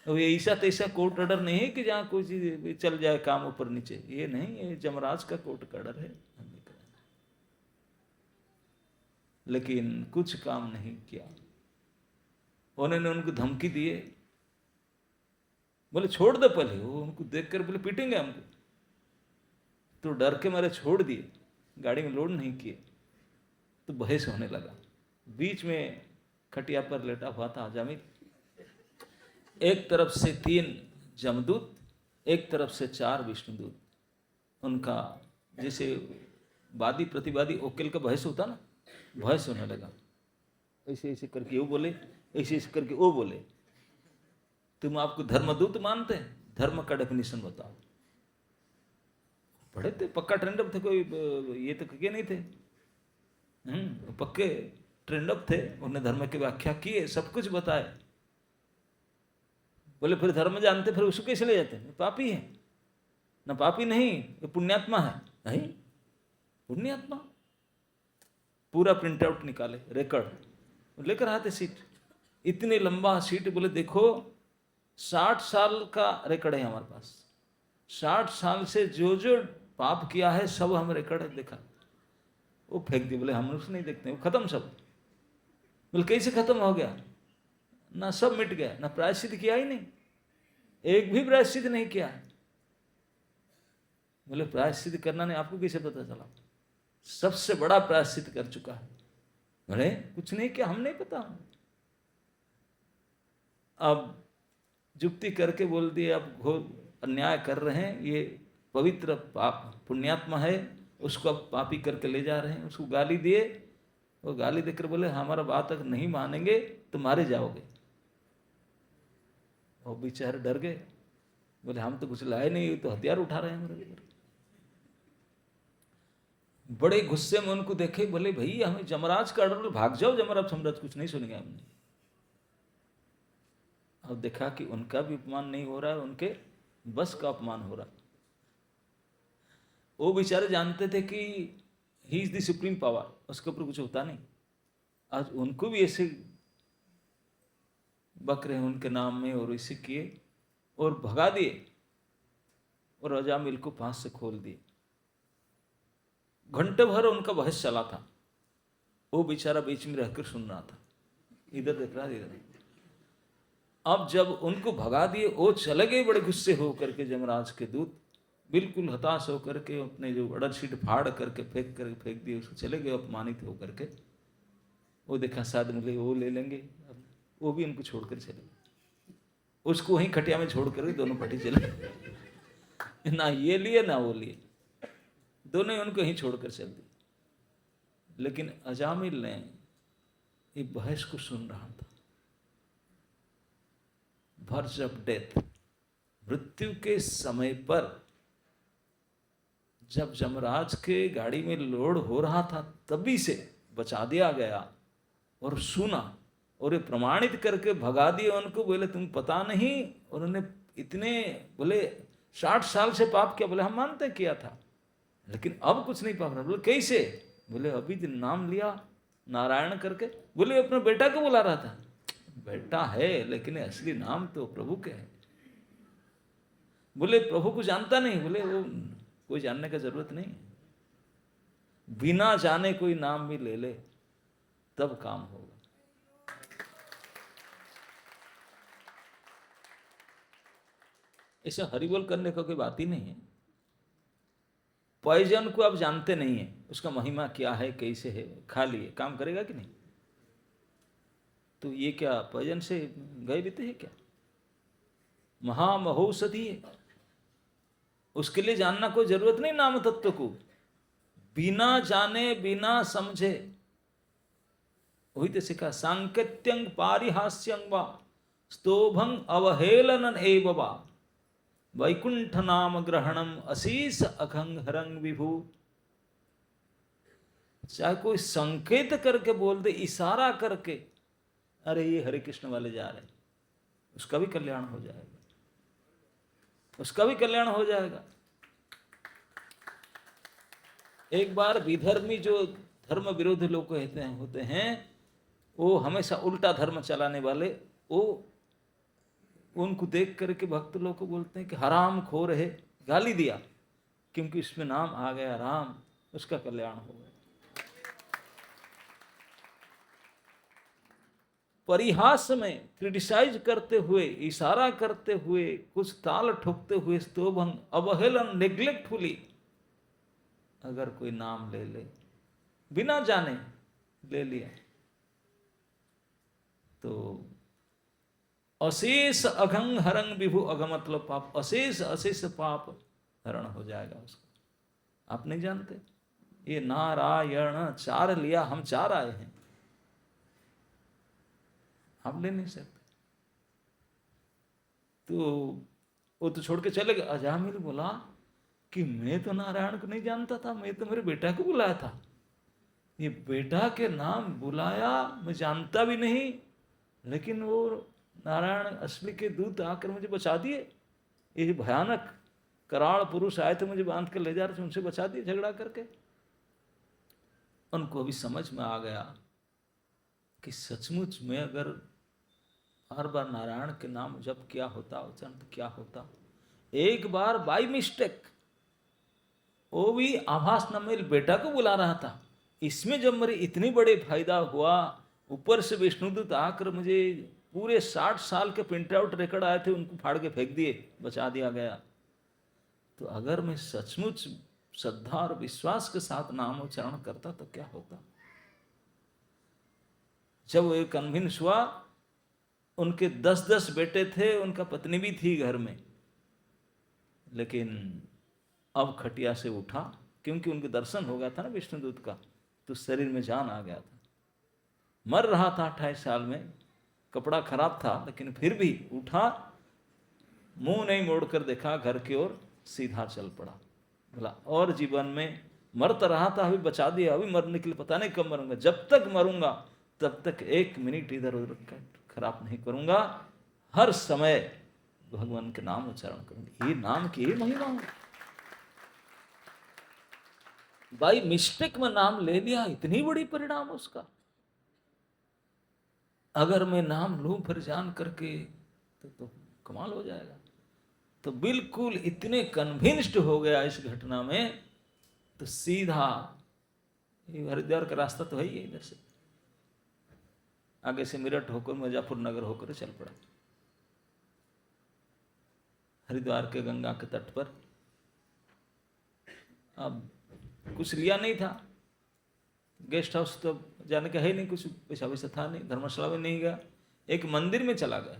ऐसा तैसा कोर्ट ऑर्डर नहीं है कि जहाँ कोई चीज चल जाए काम ऊपर नीचे, ये नहीं, ये जमराज का कोर्ट का ऑर्डर है। लेकिन कुछ काम नहीं किया, उन्होंने उनको धमकी दिए, बोले छोड़ दो पहले। वो उनको देखकर बोले पीटेंगे हमको, तो डर के मारे छोड़ दिए, गाड़ी में लोड नहीं किए। तो बहस होने लगा, बीच में खटिया पर लेटा हुआ था अजामिल, एक तरफ से 3 जमदूत, एक तरफ से 4 विष्णुदूत। उनका जैसे वादी प्रतिवादी वकील का बहस होता ना, बहस होने लगा। ऐसे ऐसे करके वो बोले, ऐसे ऐसे करके वो बोले, तुम आपको धर्मदूत मानते हैं, धर्म का डेफिनेशन बताओ। पढ़े थे, पक्का ट्रेंड अप थे, कोई ये तो के नहीं थे, पक्के ट्रेंड अप थे, उन्होंने धर्म की व्याख्या की, सब कुछ बताए। बोले फिर धर्म जानते, फिर उसको कैसे ले जाते हैं? पापी है ना, पापी नहीं, ये पुण्यात्मा है। नहीं, पुण्यात्मा। पूरा प्रिंट आउट निकाले, रिकॉर्ड लेकर आते, सीट इतनी लंबा सीट। बोले देखो 60 साल का रिकॉर्ड है हमारे पास, 60 साल से जो जो पाप किया है सब हम रिकॉर्ड देखा। वो फेंक दिए, बोले हम उसको नहीं देखते, वो खत्म सब। बोले कैसे खत्म हो गया? ना सब मिट गया, ना प्रायश्चित किया ही नहीं, एक भी प्रायश्चित नहीं किया। बोले प्रायश्चित करना नहीं, आपको कैसे पता चला? सबसे बड़ा प्रायश्चित कर चुका है। बोले कुछ नहीं किया, हम नहीं पता। अब जुक्ति करके बोल दिए अब घोर अन्याय कर रहे हैं, ये पवित्र पाप पुण्यात्मा है, उसको अब पापी करके ले जा रहे हैं। उसको गाली दिए, वो गाली देकर बोले हमारा बात अगर नहीं मानेंगे तो मारे जाओगे। और बेचारे डर गए, बोले हम तो कुछ लाए नहीं, तो हथियार उठा रहे हैं हमारे ऊपर। बड़े गुस्से में उनको देखे, बोले भैया हमें जमराज का ऑर्डर, भाग जाओ जमराज, सम्राट कुछ नहीं सुनेंगे हमने। अब देखा कि उनका भी अपमान नहीं हो रहा है, उनके बस का अपमान हो रहा। वो बेचारे जानते थे कि he is the supreme power, उसके ऊपर कुछ होता नहीं। आज उनको भी ऐसे बक रहे उनके नाम में, और ऐसे किए और भगा दिए, और अजामिल को फांस से खोल दिए। घंटे भर उनका बहस चला था, वो बेचारा बीच में रहकर सुन रहा था, इधर देख रहा, इधर। अब जब उनको भगा दिए, वो चले गए बड़े गुस्से हो करके जमराज के दूत। बिल्कुल हताश होकर के अपने जो ऑर्डर शीट फाड़ करके फेंक दिए, उसको चले गए अपमानित होकर के। वो देखा शायद मिले वो ले लेंगे, अब वो भी उनको छोड़कर चले गए, उसको वहीं खटिया में छोड़ कर दोनों पार्टी चले गए। ना ये लिए ना वो लिए, दोनों उनको यहीं छोड़कर चल दिए। लेकिन अजामिल ने ये बहस को सुन रहा था। वर्ज ऑफ डेथ, मृत्यु के समय पर जब जमराज के गाड़ी में लोड हो रहा था तभी से बचा दिया गया, और सुना और ये प्रमाणित करके भगा दिए उनको। बोले तुम पता नहीं उन्होंने इतने, बोले 60 साल से पाप किया। बोले हम मानते किया था, लेकिन अब कुछ नहीं पाप रहा। बोले कैसे? बोले अभी दिन नाम लिया नारायण करके। बोले अपने बेटा को बुला रहा था। बेटा है लेकिन असली नाम तो प्रभु के है। बोले प्रभु को जानता नहीं। बोले वो कोई जानने का जरूरत नहीं, बिना जाने कोई नाम भी ले ले तब काम होगा। ऐसा हरिबोल करने का कोई बात ही नहीं है। पॉइजन को आप जानते नहीं है, उसका महिमा क्या है, कैसे है, खा लिए काम करेगा कि नहीं? तो ये क्या पॉइजन से गए बीते है क्या? महामहोषधि है, उसके लिए जानना कोई जरूरत नहीं नाम तत्व को। बिना जाने बिना समझे, वही तो सिखा सांकेत्यंग पारिहास्यंग वा स्तोभंग अवहेलनन एव वा वैकुंठ नाम ग्रहणम अशीष अखंग हरंग विभु। चाहे कोई संकेत करके बोल दे, इशारा करके, अरे ये हरे कृष्ण वाले जा रहे, उसका भी कल्याण हो जाएगा, उसका भी कल्याण हो जाएगा। एक बार विधर्मी जो धर्म विरोधी लोग होते हैं, वो हमेशा उल्टा धर्म चलाने वाले, वो उनको देख करके भक्त लोग को बोलते हैं कि हराम खो रहे, गाली दिया, क्योंकि इसमें नाम आ गया राम, उसका कल्याण हो गया। परिहास में, क्रिटिसाइज करते हुए, इशारा करते हुए, कुछ ताल ठोकते हुए, स्तोभंग अवहेलन नेग्लेक्टफुली अगर कोई नाम ले ले, बिना जाने ले लिया, तो अशेष अघंग हरंग विभु। अघ मतलब पाप, अशेष अशेष पाप हरण हो जाएगा उसका। आप नहीं जानते, ये नारायण 4 लिया, हम 4 आए हैं, आप ले नहीं सकते। तो वो तो छोड़ के चले गए। अजामिल बोला कि मैं तो नारायण को नहीं जानता था, मैं तो मेरे बेटा को बुलाया था, ये बेटा के नाम बुलाया, मैं जानता भी नहीं, लेकिन वो नारायण असली के दूत आकर मुझे बचा दिए। ये भयानक कराल पुरुष आए थे, मुझे बांध कर ले जा रहे थे, उनसे बचा दिए झगड़ा करके। उनको अभी समझ में आ गया कि सचमुच में अगर हर बार नारायण के नाम जप किया होता, उच्चारण तो क्या होता। एक बार बाय मिस्टेक, वो भी आभास न, मेरे बेटा को बुला रहा था, इसमें जब मेरे इतनी बड़े फायदा हुआ, ऊपर से विष्णुदूत आकर मुझे पूरे 60 साल के प्रिंट आउट रिकॉर्ड आए थे, उनको फाड़ के फेंक दिए, बचा दिया गया। तो अगर मैं सचमुच श्रद्धा और विश्वास के साथ नाम उच्चारण करता तो क्या होता। जब वो कन्विंस हुआ, उनके 10-10 बेटे थे, उनका पत्नी भी थी घर में, लेकिन अब खटिया से उठा, क्योंकि उनके दर्शन हो गया था ना विष्णुदूत का, तो शरीर में जान आ गया था। मर रहा था 28 साल में, कपड़ा खराब था, लेकिन फिर भी उठा, मुंह नहीं मोड़कर देखा घर की ओर, सीधा चल पड़ा। बोला और जीवन में मरता रहा था, अभी बचा दिया, अभी मरने के लिए पता नहीं कब मरूंगा, जब तक मरूंगा तब तक 1 मिनट इधर उधर खराब नहीं करूंगा, हर समय भगवान के नाम उच्चारण करूंगा। ये नाम की ही महिमा है। बाई मिस्टेक में नाम ले लिया, इतनी बड़ी परिणाम उसका। अगर मैं नाम लूं फिर जान करके तो कमाल हो जाएगा। तो बिल्कुल इतने कन्विंस्ड हो गया इस घटना में, तो सीधा, ये हरिद्वार का रास्ता तो है ही, इधर से आगे से मेरठ होकर मुजफ्फरनगर होकर चल पड़ा। हरिद्वार के गंगा के तट पर अब कुछ लिया नहीं था, गेस्ट हाउस तो जाने का है नहीं, कुछ पैसा वैसा था नहीं, धर्मशाला में नहीं गया, एक मंदिर में चला गया।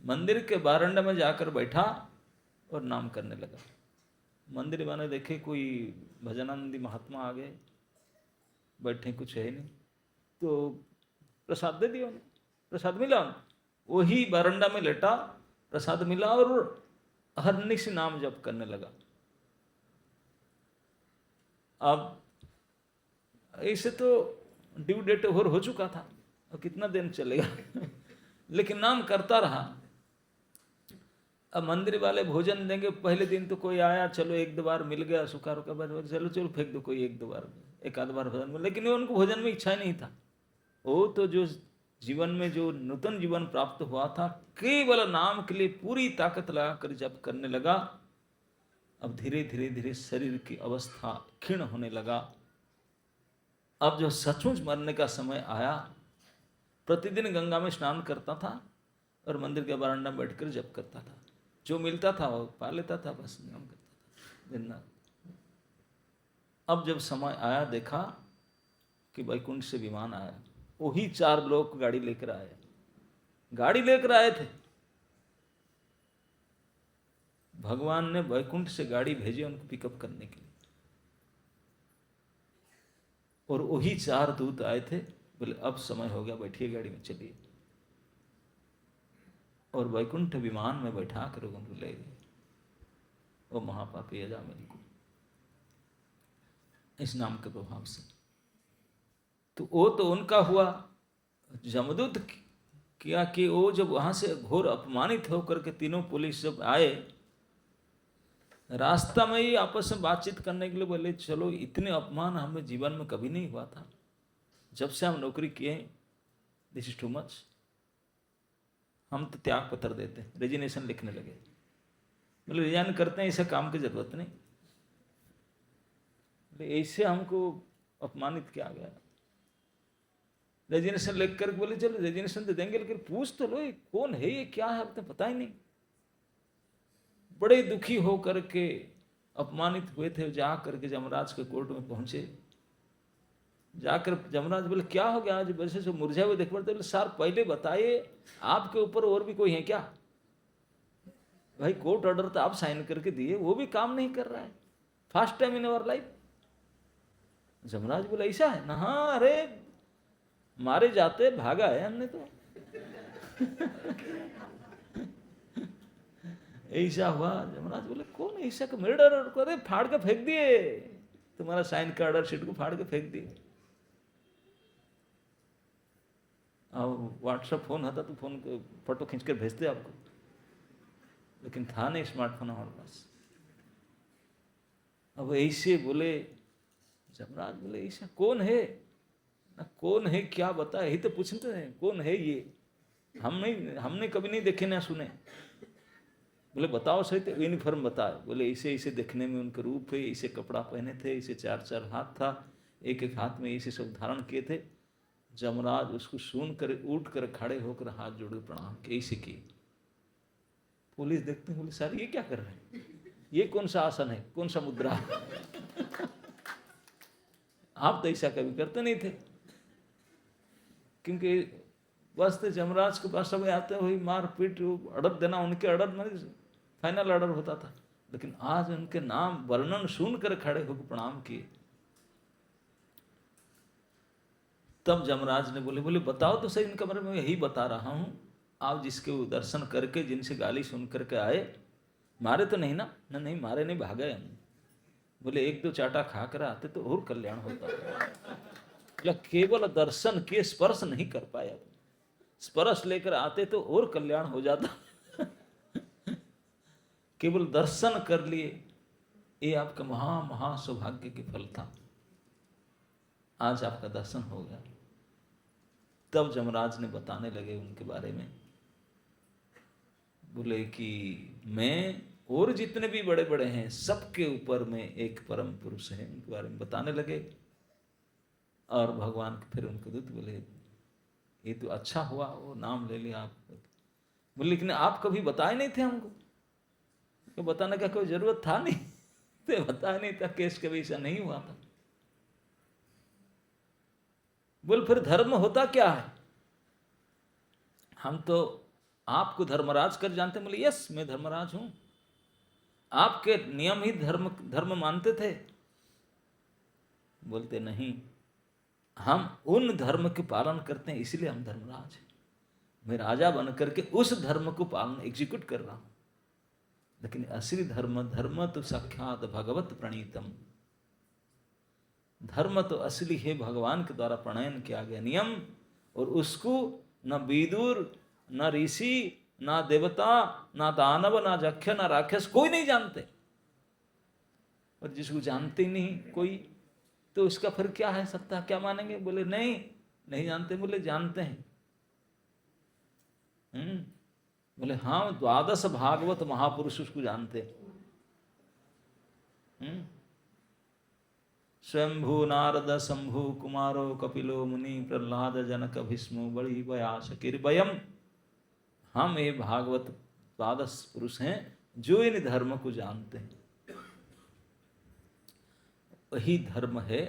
मंदिर के बारंडा में जाकर बैठा और नाम करने लगा। मंदिर वाले देखे कोई भजनानंदी महात्मा आ गए, बैठे, कुछ है नहीं, तो प्रसाद दे दिया उन्हें, प्रसाद मिला, वही बारंडा में लेटा, प्रसाद मिला और हरनी से नाम जप करने लगा। अब ऐसे तो ड्यू डेट ओवर हो चुका था, और कितना दिन चलेगा लेकिन नाम करता रहा। अब मंदिर वाले भोजन देंगे, पहले दिन तो कोई आया, चलो एक दो बार मिल गया, सुखा रुका, चलो चलो फेंक दो कोई एक दो बार, एक आध बार भोजन मिल, लेकिन उनको भोजन में इच्छा ही नहीं था। वो तो जो जीवन में जो नूतन जीवन प्राप्त हुआ था, केवल नाम के लिए पूरी ताकत लगाकर जप करने लगा। अब धीरे धीरे धीरे शरीर की अवस्था क्षीण होने लगा। अब जो सचमुच मरने का समय आया, प्रतिदिन गंगा में स्नान करता था और मंदिर के बरामदा में बैठकर जप करता था, जो मिलता था वो पा लेता था, बस नाम करता था दिन रात। अब जब समय आया, देखा कि वैकुंठ से विमान आया, वही 4 लोग गाड़ी लेकर आए, गाड़ी लेकर आए थे। भगवान ने वैकुंठ से गाड़ी भेजी उनको पिकअप करने के लिए, और वही 4 दूत आए थे, बोले अब समय हो गया, बैठिए गाड़ी में चलिए, और वैकुंठ विमान में बैठा कर उनको ले गए, वो महापापी अजामिल को, इस नाम के प्रभाव से। तो वो तो उनका हुआ। जमदूत किया कि वो जब वहां से घोर अपमानित होकर के तीनों पुलिस जब आए, रास्ता में ही आपस में बातचीत करने के लिए बोले, चलो इतने अपमान हमें जीवन में कभी नहीं हुआ था, जब से हम नौकरी किए, दिस इज टू मच, हम तो त्याग पत्र देते, रेजिग्नेशन लिखने लगे। बोले रिजाइन करते हैं, ऐसे काम की जरूरत नहीं, ऐसे हमको अपमानित किया गया। रेजिग्नेशन लिख कर बोले चलो रेजिग्नेशन दे देंगे, लेकिन पूछ तो लो ये कौन है, ये क्या है, अब तो पता ही नहीं। बड़े दुखी हो करके अपमानित हुए थे, जा करके जमराज के कोर्ट में पहुंचे। जाकर जमराज बोले क्या हो गया आज वैसे से मुरझाए हुए देख पड़ते। बोले सर पहले बताइए आपके ऊपर और भी कोई है क्या? भाई कोर्ट ऑर्डर तो आप साइन करके दिए, वो भी काम नहीं कर रहा है, first time in our life. Jamraj बोले ऐसा है ना? हाँ, अरे मारे जाते भागा है हमने तो ऐसा हुआ। जमराज बोले कौन ऐसा का मर्डर करे, फाड़ के फेंक दिए, तुम्हारा साइन का ऑर्डर शीट को फाड़ के फेंक दिए। अब व्हाट्सएप फोन था तो फोन फोटो खींच कर भेजते आपको, लेकिन था नहीं स्मार्टफोन हमारे पास। अब ऐसे बोले जमराज बोले ऐसा कौन है ना, कौन है क्या बताए, यही तो पूछते हैं कौन है ये, हमने कभी नहीं देखे ना सुने। बोले बताओ सही, तो यूनिफॉर्म बताए। बोले ऐसे ऐसे देखने में उनका रूप है, ऐसे कपड़ा पहने थे, ऐसे 4-4 हाथ था, एक एक हाथ में ऐसे सब धारण किए थे। जमराज उसको सुन कर उठ कर खड़े होकर हाथ जोड़ प्रणाम कैसे किए। पुलिस देखते हैं, बोले सर ये क्या कर रहे हैं, ये कौन सा आसन है, कौन सा मुद्रा आप तो ऐसा कभी करते नहीं थे। क्योंकि बस तो जमराज के पास सब आते हुए मार पीट ऑर्डर देना, उनके ऑर्डर में फाइनल ऑर्डर होता था। लेकिन आज उनके नाम वर्णन सुनकर खड़े होकर प्रणाम किए। तब जमराज ने बोले बताओ तो सही इनका, मैं यही बता रहा हूं, आप जिसके दर्शन करके जिनसे गाली सुन करके आए, मारे तो नहीं ना? नहीं मारे नहीं, भागे हम। बोले 1-2 चाटा खा कर आते तो और कल्याण होता। या केवल दर्शन के स्पर्श नहीं कर पाया, स्पर्श लेकर आते तो और कल्याण हो जाता केवल दर्शन कर लिए, ये आपका महा सौभाग्य के फल था। आज आपका दर्शन हो गया। तब जमराज ने बताने लगे उनके बारे में, बोले कि मैं और जितने भी बड़े बड़े हैं सबके ऊपर में एक परम पुरुष है, उनके बारे में बताने लगे। और भगवान फिर उनको दूत बोले ये तो अच्छा हुआ वो नाम ले लिया आप। बोले लेकिन आप कभी बताए नहीं थे हमको, तो बताने का कोई जरूरत था नहीं तो बता नहीं था केस कभी ऐसा नहीं हुआ था। बोल फिर धर्म होता क्या है? हम तो आपको धर्मराज कर जानते। बोले यस मैं धर्मराज हूं। आपके नियम ही धर्म धर्म मानते थे? बोलते नहीं, हम उन धर्म के पालन करते हैं इसलिए हम धर्मराज हैं। मैं राजा बन करके उस धर्म को पालन एग्जीक्यूट कर रहा हूं। लेकिन असली धर्म, धर्म तो साक्षात भगवत प्रणीतम, धर्म तो असली है भगवान के द्वारा प्रणयन किया गया नियम। और उसको न विदुर, न ऋषि, न देवता, न दानव, न जक्ष, न राक्षस कोई नहीं जानते। और जिसको जानते ही नहीं कोई, तो उसका फिर क्या है सत्ता, क्या मानेंगे? बोले नहीं नहीं जानते। बोले जानते हैं। बोले हाँ 12 भागवत महापुरुष उसको जानते। स्वयंभू नारद शंभु कुमारो कपिलो मुनि प्रहलाद जनक भीष्मो बड़ी व्यास किरवयम। हम ये भागवत 12 पुरुष हैं जो इन धर्म को जानते हैं। वही धर्म है।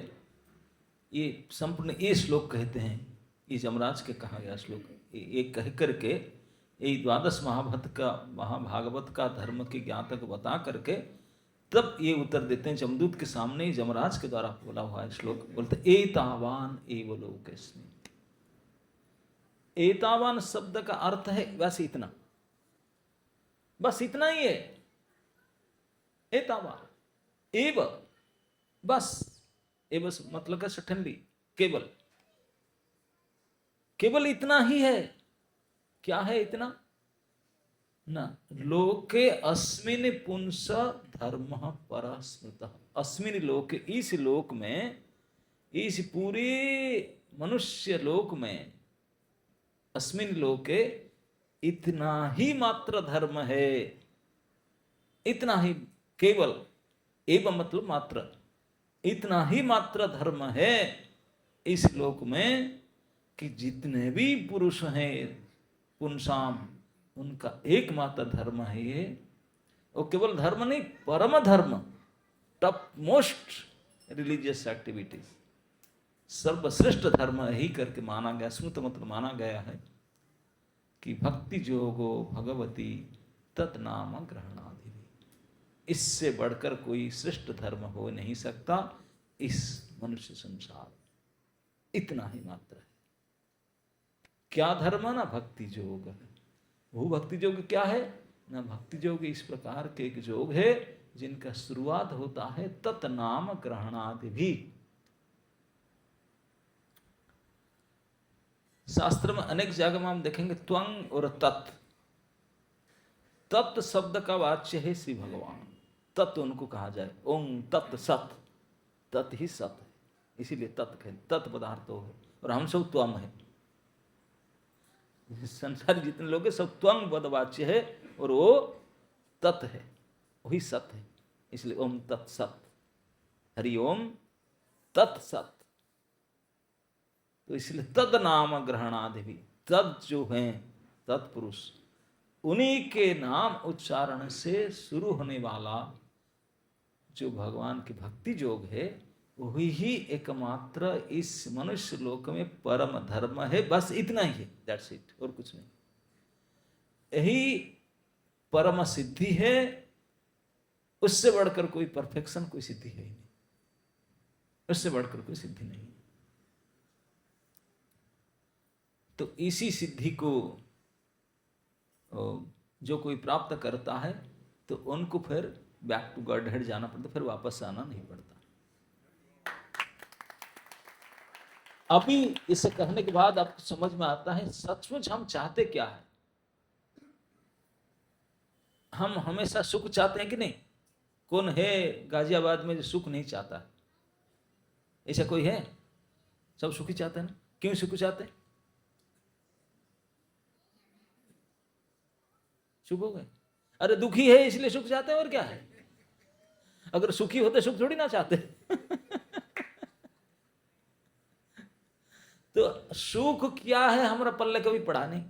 ये संपूर्ण ये श्लोक कहते हैं, ये यमराज के कहा गया श्लोक। ये कह करके ये 12 महाभागवत का धर्म के ज्ञातक बता करके तब ये उत्तर देते हैं जमदूत के सामने। यमराज के द्वारा बोला हुआ है श्लोक। बोलते एतावान एव लोकेस्मिन्। एतावान शब्द का अर्थ है बस इतना, बस इतना ही है। एतावान एव, बस एव मतलब का सठनली, केवल, केवल इतना ही है। क्या है इतना? न लोके अस्मिन् पुंस धर्म परस्मृतः। अस्मिन् लोके, इस लोक में, इस पूरे मनुष्य लोक में, अस्मिन् लोके इतना ही मात्र धर्म है। इतना ही, केवल, एवं मतलब मात्र, इतना ही मात्र धर्म है इस लोक में कि जितने भी पुरुष हैं पुंसाम, उनका एकमात्र धर्म है ये। और केवल धर्म नहीं, परम धर्म, टॉप मोस्ट रिलीजियस एक्टिविटीज, सर्वश्रेष्ठ धर्म यही करके माना गया, स्मृत मतलब माना गया है कि भक्ति जोगो भगवती तत्नाम ग्रहणादि। इससे बढ़कर कोई श्रेष्ठ धर्म हो नहीं सकता इस मनुष्य संसार। इतना ही मात्र है। क्या धर्म? ना भक्ति योग है। वो भक्ति योग क्या है ना? भक्ति योग इस प्रकार के एक योग है जिनका शुरुआत होता है तत्नाम ग्रहणादि भी। शास्त्र में अनेक जगह में हम देखेंगे त्वंग और तत्। तत् शब्द का वाच्य है श्री भगवान। तत् उनको कहा जाए, ओम तत् सत, तत् ही सत है, इसीलिए तत् कहें, तत् पदार्थ है। और हम सब त्वम है। संसार जितने लोग हैं सब त्वंग पदवाच्य है और वो तत् है, वही सत है। इसलिए ओम तत् सत, हरि ओम तत् सत। तो इसलिए तद नाम ग्रहणादि भी, तद जो हैं तत्पुरुष, उन्हीं के नाम उच्चारण से शुरू होने वाला जो भगवान की भक्ति योग है, वही ही एकमात्र इस मनुष्य लोक में परम धर्म है। बस इतना ही है, दैट्स इट, और कुछ नहीं। यही परम सिद्धि है। उससे बढ़कर कोई परफेक्शन, कोई सिद्धि है ही नहीं। उससे बढ़कर कोई सिद्धि नहीं। तो इसी सिद्धि को जो कोई प्राप्त करता है तो उनको फिर बैक टू गॉड हेड जाना पड़ता, फिर वापस आना नहीं पड़ता। अभी इसे कहने के बाद आपको समझ में आता है सचमुच हम चाहते क्या है। हम हमेशा सुख चाहते हैं कि नहीं? कौन है गाजियाबाद में जो सुख नहीं चाहता है? ऐसा कोई है? सब सुखी चाहते हैं ना? क्यों सुख चाहते हैं? सुख हो गए। अरे दुखी है इसलिए सुख चाहते हैं, और क्या है? अगर सुखी होते सुख थोड़ी ना चाहते। तो सुख क्या है हमारा पल्ले कभी पड़ा नहीं।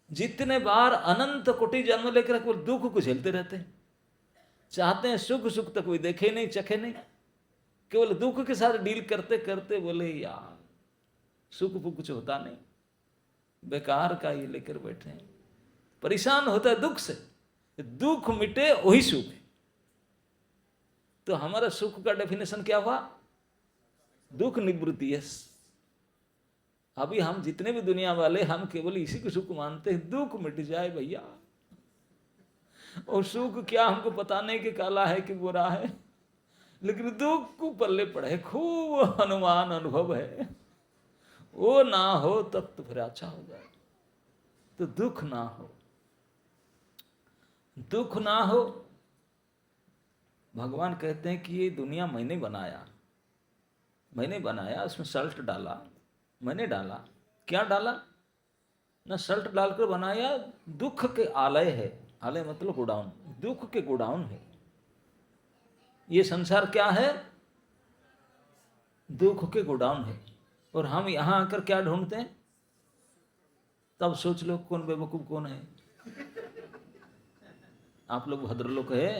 जितने बार अनंत कोटि जन्म लेकर केवल दुख को झेलते रहते हैं। चाहते हैं सुख, सुख तक कोई देखे नहीं, चखे नहीं, केवल दुख के साथ डील करते करते बोले यार सुख पुख कुछ होता नहीं, बेकार का ये लेकर बैठे हैं। परेशान होता है दुख से, दुख मिटे वही सुख है। तो हमारा सुख का डेफिनेशन क्या हुआ? दुख निवृत्ति। यस, अभी हम जितने भी दुनिया वाले हम केवल इसी को सुख मानते हैं, दुख मिट जाए भैया। और सुख क्या हमको पता नहीं कि काला है कि बुरा है, लेकिन दुख को पल्ले पड़े, खूब अनुमान अनुभव है, वो ना हो तब तो फिर अच्छा हो जाए। तो दुख ना हो, दुख ना हो। भगवान कहते हैं कि ये दुनिया मैंने बनाया, मैंने बनाया, उसमें सल्ट डाला, मैंने डाला। क्या डाला? ना सल्ट डालकर बनाया, दुख के आलय है, आलय मतलब गोडाउन, दुख के गोडाउन है। ये संसार क्या है? दुख के गोडाउन है। और हम यहां आकर क्या ढूंढते हैं? तब सोच लो कौन बेवकूफ कौन है। आप लोग भद्रलोक है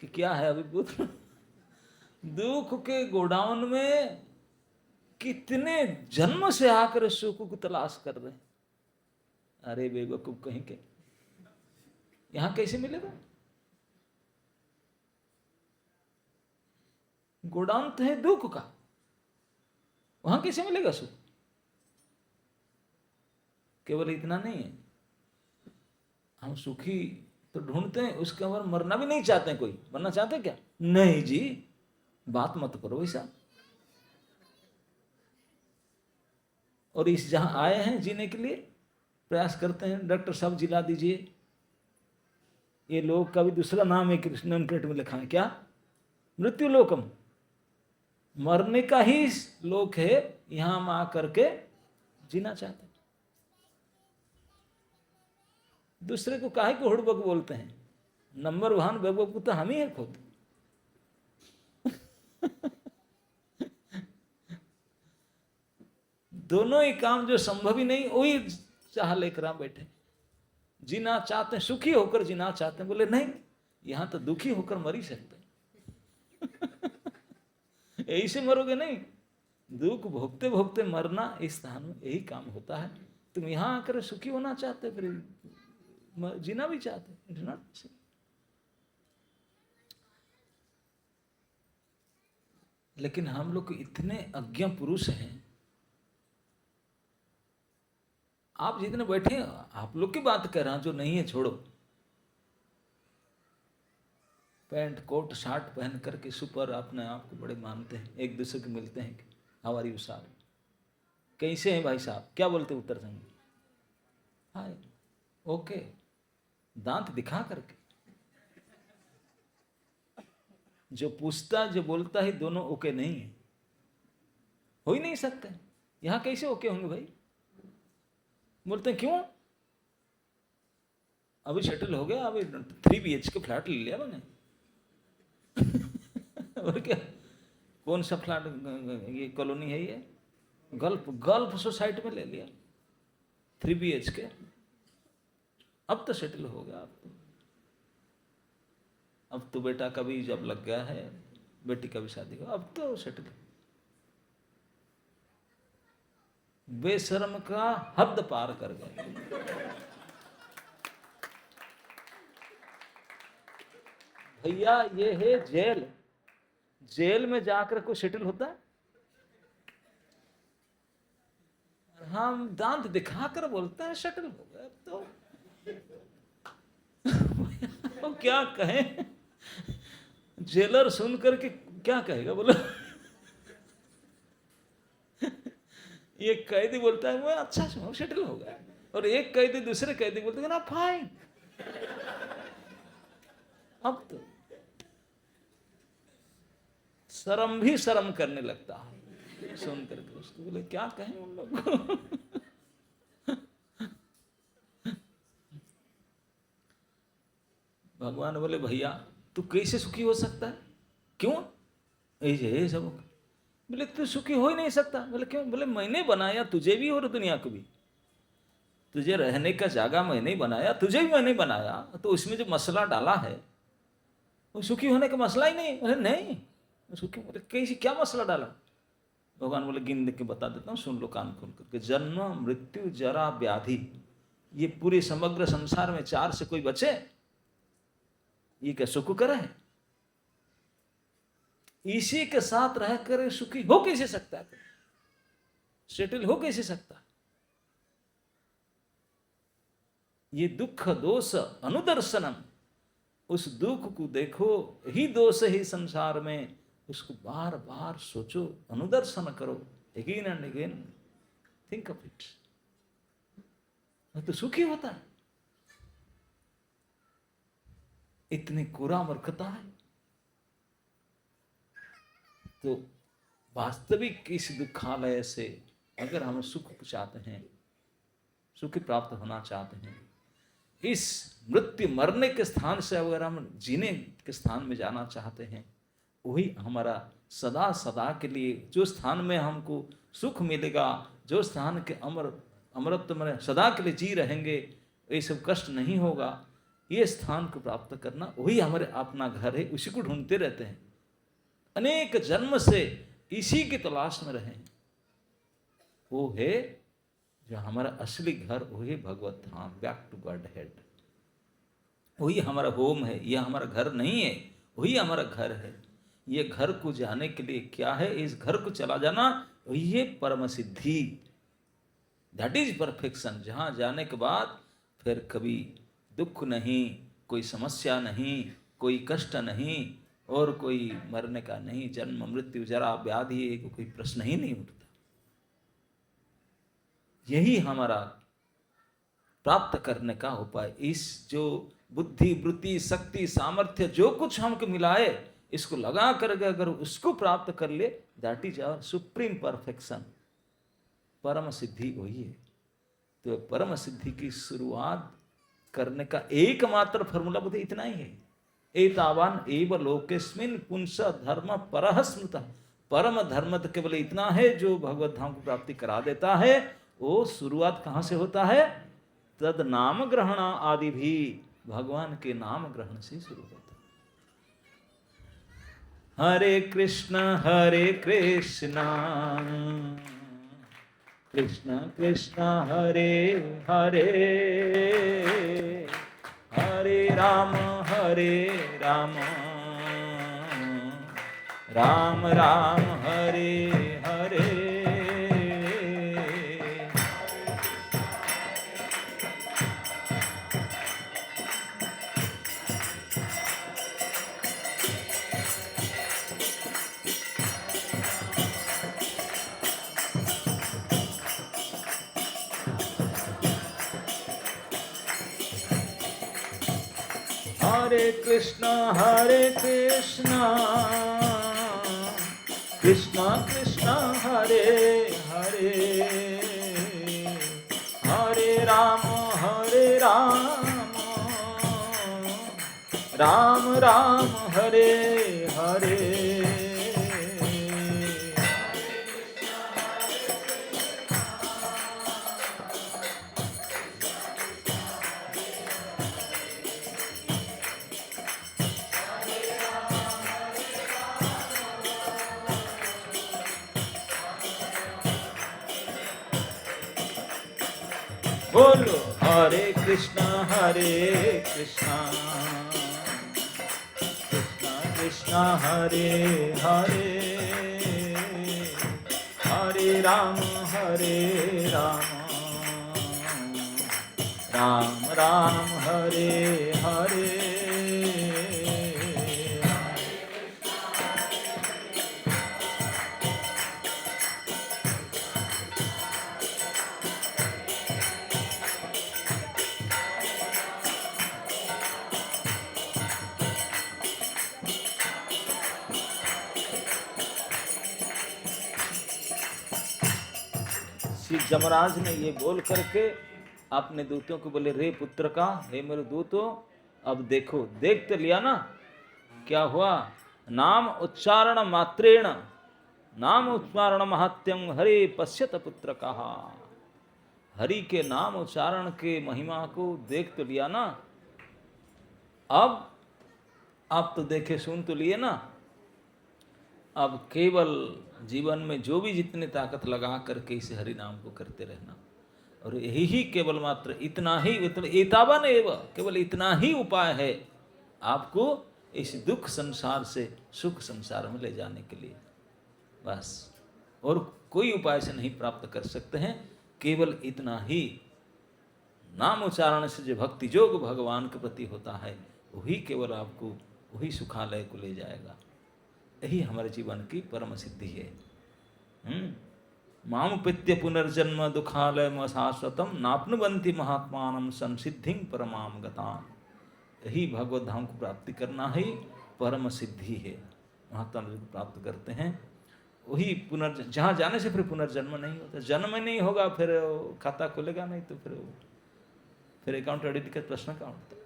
कि क्या है अभी पुत्र? दुख के गोडाउन में कितने जन्म से आकर सुख को तलाश कर रहे हैं। अरे बेवकूफ कहीं के, यहां कैसे मिलेगा? गोडाउन तो है दुख का, वहां कैसे मिलेगा सुख? केवल इतना नहीं है, हम सुखी तो ढूंढते हैं, उसके बाद मरना भी नहीं चाहते हैं। कोई मरना चाहते हैं क्या? नहीं जी, बात मत करो ऐसा। और इस जहां आए हैं जीने के लिए प्रयास करते हैं, डॉक्टर साहब जिला दीजिए। ये लोग का भी दूसरा नाम है, कृष्ण प्लेट में लिखा है क्या? मृत्यु लोकम, मरने का ही लोक है। यहां हम आकर के जीना चाहते हैं। दूसरे को काहे को हुड़बक बोलते हैं? नंबर 1 बेवकूफ तो हम ही है खुद। दोनों ही काम जो संभव ही नहीं, वही चाह लेकर बैठे। जीना चाहते हैं, सुखी होकर जीना चाहते हैं, बोले नहीं, यहां तो दुखी होकर मर ही सकते। यही से मरोगे नहीं, दुख भोगते भोगते मरना इस स्थान में यही काम होता है। तुम यहां आकर सुखी होना चाहते, फिर जीना भी चाहते, इट्स नॉट पॉसिबल। लेकिन हम लोग इतने अज्ञ पुरुष हैं। आप जितने बैठे हैं, आप लोग की बात कर रहा हूं, जो नहीं है छोड़ो। पैंट कोट शर्ट पहन करके सुपर अपने आप को बड़े मानते हैं, एक दूसरे को मिलते हैं, हाउ आर यू साहब, कैसे हैं भाई साहब, क्या बोलते उत्तर संग? हाय, ओके, दांत दिखा करके। जो पूछता जो बोलता है, दोनों ओके नहीं है, हो ही नहीं सकते। यहां कैसे ओके होंगे भाई? बोलते हैं क्यों? अभी सेटल हो गया, अभी 3 BHK फ्लैट ले लिया मैंने। और क्या, कौन सा फ्लैट, ये कॉलोनी है, ये गल्फ सोसाइटी में ले लिया 3 BHK। अब तो सेटल हो गया। अब तो बेटा का भी जब लग गया है, बेटी का भी शादी हो, अब तो सेटल। बेशर्म का हद पार कर गए। भैया ये है जेल, जेल में जाकर कोई सेटल होता है? हम दांत दिखाकर बोलते हैं सेटल हो गए। तो क्या कहें? जेलर सुन करके क्या कहेगा बोलो? ये कैदी बोलता है मैं अच्छा सेटल हो गया, और एक कैदी दूसरे कैदी बोलते हैं ना फाइन। अब तो शर्म भी शर्म करने लगता है सुन करके उसको, बोले क्या कहें उन लोग को। भगवान बोले भैया तू कैसे सुखी हो सकता है? क्यों? ऐसे सब। बोले तू सुखी हो ही नहीं सकता। बोले क्यों? बोले मैंने बनाया तुझे भी और दुनिया को भी, तुझे रहने का जगह मैंने बनाया, तुझे भी मैंने बनाया, तो उसमें जो मसला डाला है वो सुखी होने का मसला ही नहीं। बोले नहीं, सुखी बोले कैसे, क्या मसला डाला? भगवान बोले गिन के बता देता हूँ, सुन लो कान खोल करके। जन्म, मृत्यु, जरा, व्याधि, ये पूरे समग्र संसार में चार से कोई बचे? ये क्या सुख कर है? इसी के साथ रह कर सुखी हो कैसे सकता है? सेटल हो कैसे सकता? ये दुख दोष अनुदर्शनम, उस दुख को देखो, ही दोष ही संसार में, उसको बार बार सोचो, अनुदर्शन करो, again and again think of it, तो सुखी होता है। इतनी कोरा मूर्खता है। तो वास्तविक इस दुखालय से अगर हम सुख चाहते हैं, सुख प्राप्त होना चाहते हैं, इस मृत्यु मरने के स्थान से अगर हम जीने के स्थान में जाना चाहते हैं, वही हमारा सदा सदा के लिए, जो स्थान में हमको सुख मिलेगा, जो स्थान के अमरत्व में सदा के लिए जी रहेंगे, ये सब कष्ट नहीं होगा, ये स्थान को प्राप्त करना, वही हमारे अपना घर है। उसी को ढूंढते रहते हैं, अनेक जन्म से इसी की तलाश में रहे। वो है जो हमारा असली घर, वही भगवत धाम, बैक टू गॉड हेड। वही हमारा होम है, यह हमारा घर नहीं है, वही हमारा घर है। ये घर को जाने के लिए क्या है? इस घर को चला जाना, वही है परम सिद्धि, दैट इज परफेक्शन। जहाँ जाने के बाद फिर कभी दुख नहीं, कोई समस्या नहीं, कोई कष्ट नहीं, और कोई मरने का नहीं, जन्म मृत्यु जरा व्याधि को कोई प्रश्न ही नहीं उठता। यही हमारा प्राप्त करने का उपाय। इस जो बुद्धि, वृत्ति, शक्ति, सामर्थ्य जो कुछ हमको मिला है, इसको लगा करके अगर उसको प्राप्त कर ले, that is our supreme perfection, परम सिद्धि वही है। तो परम सिद्धि की शुरुआत करने का एकमात्र फॉर्मूला बुद्धि इतना ही है, एतावान एव लोकेस्मिन् पुंस धर्म परः स्मृतः। परम धर्म तो केवल इतना है जो भगवत धाम को प्राप्ति करा देता है। वो शुरुआत कहाँ से होता है? तद नाम ग्रहण आदि भी, भगवान के नाम ग्रहण से शुरू होता है। हरे कृष्ण कृष्ण कृष्ण हरे हरे, हरे राम राम राम हरे हरे। हरे कृष्ण कृष्ण कृष्ण हरे हरे, हरे राम राम राम हरे हरे। बोलो हरे कृष्ण कृष्ण कृष्ण हरे हरे, हरे राम राम राम हरे हरे। श्री जमराज ने ये बोल करके अपने दूतों को बोले, रे पुत्र का, हे मेरे दूतों, अब देखो, देख तो लिया ना क्या हुआ। नाम उच्चारण मात्रेण, नाम उच्चारण महत्यम हरे पश्यत पुत्र कहा। हरि के नाम उच्चारण के महिमा को देख तो लिया ना। अब आप तो देखे सुन तो लिए ना, अब केवल जीवन में जो भी जितनी ताकत लगा करके इस हरि नाम को करते रहना, और यही ही केवल मात्र इतना ही, एतावन एव, केवल इतना ही उपाय है आपको इस दुख संसार से सुख संसार में ले जाने के लिए, बस। और कोई उपाय से नहीं प्राप्त कर सकते हैं, केवल इतना ही। नाम उच्चारण से जो भक्ति योग भगवान के प्रति होता है, वही केवल आपको वही सुखालय को ले जाएगा। यही हमारे जीवन की परम सिद्धि है। मामुपेत्य पुनर्जन्म दुखालय शाश्वतम नाप्नुवन्ति महात्मानं संसिद्धिं परमाम गताम। यही भगवत धाम को प्राप्ति करना ही परम सिद्धि है। महात्मा लोग प्राप्त करते हैं वही जहाँ जाने से फिर पुनर्जन्म नहीं होता। जन्म नहीं होगा फिर खाता खुलेगा नहीं, तो फिर अकाउंट ऑडिट का प्रश्न का उठता,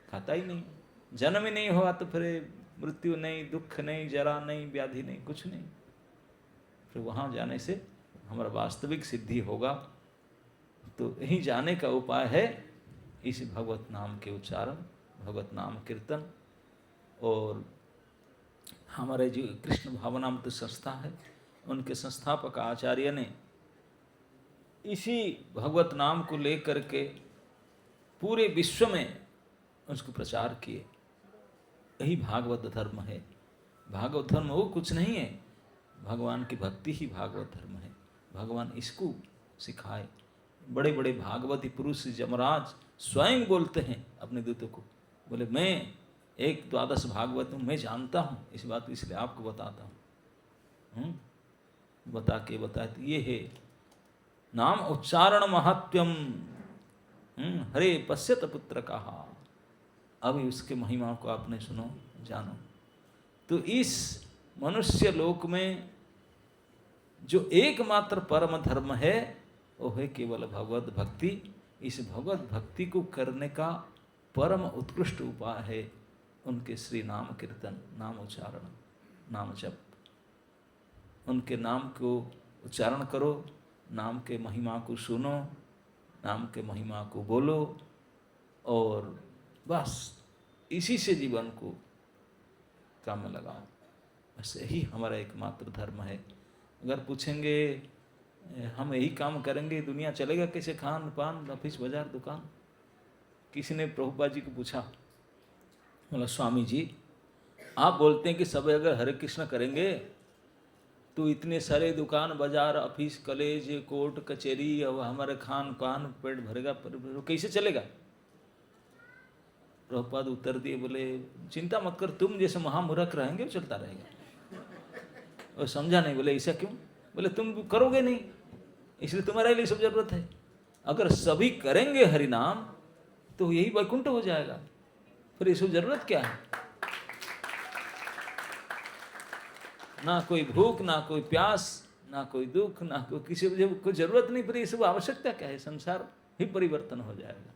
खाता ही नहीं। जन्म ही नहीं होगा तो फिर मृत्यु नहीं, दुख नहीं, जरा नहीं, व्याधि नहीं, कुछ नहीं। फिर वहाँ जाने से हमारा वास्तविक सिद्धि होगा। तो यही जाने का उपाय है इस भगवत नाम के उच्चारण, भगवत नाम कीर्तन। और हमारे जो कृष्ण भावनामृत संस्था है, उनके संस्थापक आचार्य ने इसी भगवत नाम को लेकर के पूरे विश्व में उसको प्रचार किए। यही भागवत धर्म है। भागवत धर्म वो कुछ नहीं है, भगवान की भक्ति ही भागवत धर्म है। भगवान इसको सिखाए। बड़े बड़े भागवती पुरुष यमराज स्वयं बोलते हैं अपने दूतों को, बोले मैं एक 12 भागवत हूँ, मैं जानता हूँ इस बात को, इसलिए आपको बताता हूँ। बता के बताते ये है नाम उच्चारण महत्वम। हरे पश्यत पुत्र कहा। अभी उसके महिमा को आपने सुनो, जानो। तो इस मनुष्य लोक में जो एकमात्र परम धर्म है वो है केवल भगवत भक्ति। इस भगवत भक्ति को करने का परम उत्कृष्ट उपाय है उनके श्री नाम कीर्तन, नाम उच्चारण, नाम जप। उनके नाम को उच्चारण करो, नाम के महिमा को सुनो, नाम के महिमा को बोलो, और बस इसी से जीवन को काम में लगाओ। बस यही हमारा एकमात्र धर्म है। अगर पूछेंगे हम यही काम करेंगे दुनिया चलेगा कैसे, खान पान ऑफिस बाजार दुकान। किसी ने प्रभुपाद जी को पूछा, बोला स्वामी जी आप बोलते हैं कि सब अगर हरे कृष्ण करेंगे तो इतने सारे दुकान बाजार ऑफिस कॉलेज कोर्ट कचहरी और हमारे खान पान पेट भरेगा, पर कैसे चलेगा। प्रभुपाद उत्तर दिए, बोले चिंता मत कर, तुम जैसे महामूर्ख रहेंगे वो चलता रहेगा। और समझा नहीं, बोले ऐसा क्यों। बोले तुम करोगे नहीं, इसलिए तुम्हारे लिए सब जरूरत है। अगर सभी करेंगे हरि नाम तो यही वैकुंठ हो जाएगा, फिर इसको जरूरत क्या है। ना कोई भूख, ना कोई प्यास, ना कोई दुख, ना कोई किसी को जरूरत नहीं, फिर ये सब आवश्यकता क्या है। संसार ही परिवर्तन हो जाएगा।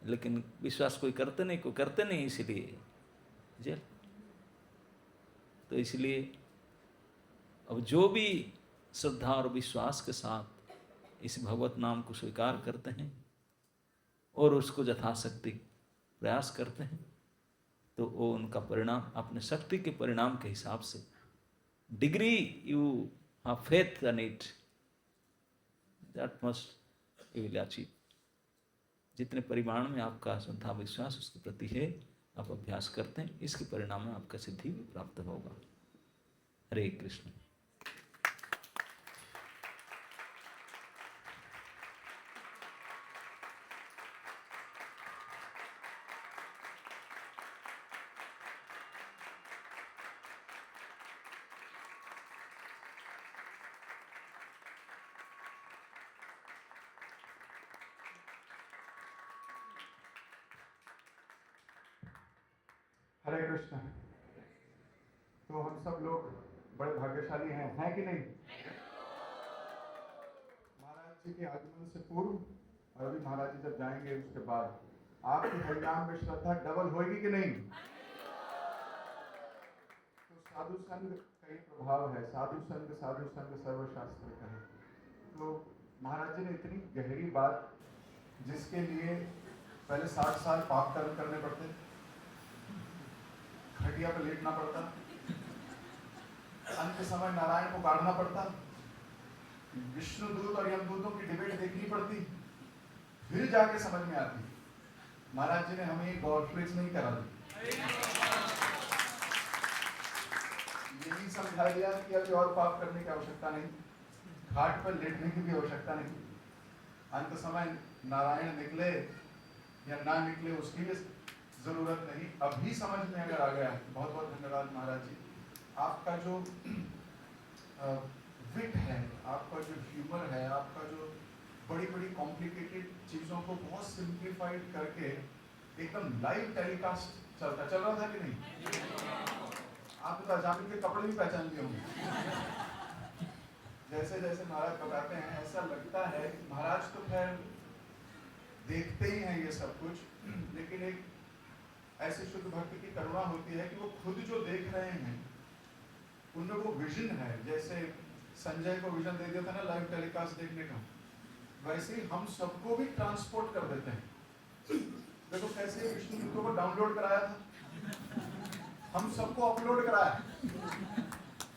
लेकिन विश्वास कोई करते नहीं, कोई करते नहीं, इसलिए जेल। तो इसलिए अब जो भी श्रद्धा और विश्वास के साथ इस भगवत नाम को स्वीकार करते हैं और उसको यथाशक्ति प्रयास करते हैं, तो वो उनका परिणाम अपने शक्ति के परिणाम के हिसाब से, degree you have faith in it, that must you will achieve. जितने परिमाण में आपका श्रद्धा विश्वास उसके प्रति है, आप अभ्यास करते हैं, इसके परिणाम में आपका सिद्धि भी प्राप्त होगा। हरे कृष्ण। हरे कृष्ण। तो हम सब लोग बड़े भाग्यशाली हैं कि नहीं। महाराज जी के आगमन से पूर्व और अभी महाराज जी जब जाएंगे उसके बाद आपकी हरिनाम में श्रद्धा डबल होगी कि नहीं। तो साधु संग का ही प्रभाव है, साधु संग सर्वशास्त्र का है। तो महाराज जी ने इतनी गहरी बात, जिसके लिए पहले 60 साल पाप कर्म करने पड़ते, खटिया पर लेटना पड़ता, अंत समय नारायण को गाड़ना पड़ता, विष्णुदूत और यमदूतों की डिबेट देखनी पड़ती, फिर जाके समझ में आती। महाराज जी ने हमें गॉडफ्रिज नहीं करा दी, यही समझा दिया कि अभी और पाप करने की आवश्यकता नहीं, घाट पर लेटने की भी आवश्यकता नहीं, अंत समय नारायण निकले या ना निकले उसकी भी जरूरत नहीं, अभी समझ में अगर आ गया। बहुत बहुत धन्यवाद महाराज जी, आपका जो विट है, आपका जो ह्यूमर है, आपका जो बड़ी बड़ी कॉम्प्लिकेटेड चीजों को बहुत सिंप्लीफाइड करके एकदम लाइव टेलीकास्ट चल रहा था कि नहीं? आप तो अजामिल के कपड़े भी पहचान लिए होंगे। जैसे जैसे महाराज बताते हैं ऐसा लगता है कि महाराज तो खैर देखते ही हैं ये सब कुछ, लेकिन एक ऐसी शुद्ध भक्ति की करुणा होती है कि वो खुद जो देख रहे हैं उनमें वो विजन है। जैसे संजय को विजन दे दिया था ना लाइव टेलीकास्ट देखने का, वैसे ही हम सबको भी ट्रांसपोर्ट कर देते हैं। देखो कैसे विष्णु को डाउनलोड कराया था, हम सबको अपलोड कराया,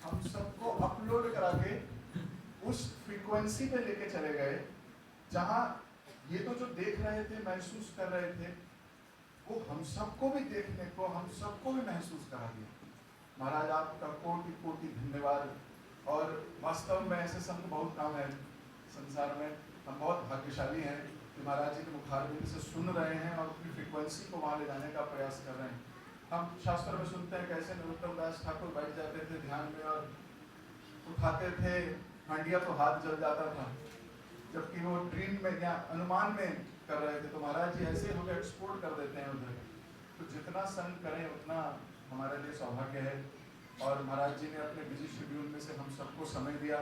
हम सबको अपलोड करा के उस फ्रीक्वेंसी पे लेके चले गए जहां ये तो जो देख रहे थे, महसूस कर रहे थे, वो हम सबको भी देखने को, हम सबको भी महसूस करा दिया। महाराज आपका कोटि कोटि धन्यवाद। और वास्तव में ऐसे संत बहुत कम है संसार में, हम बहुत भाग्यशाली हैं कि महाराज जी के मुखारबिंद से सुन रहे हैं और अपनी फ्रीक्वेंसी को वहाँ ले जाने का प्रयास कर रहे हैं। हम शास्त्र में सुनते हैं कैसे नरोत्तम दास ठाकुर बैठ जाते थे ध्यान में और उठाते थे हंडिया तो हाथ जल जाता था, जबकि वो ड्रीम में या अनुमान में कर रहे थे। तो महाराज जी ऐसे होकर एक्सपोर्ट कर देते हैं उधर। तो जितना संग करें उतना हमारे लिए सौभाग्य है। और महाराज जी ने अपने बिजी शेड्यूल में से हम सबको समय दिया।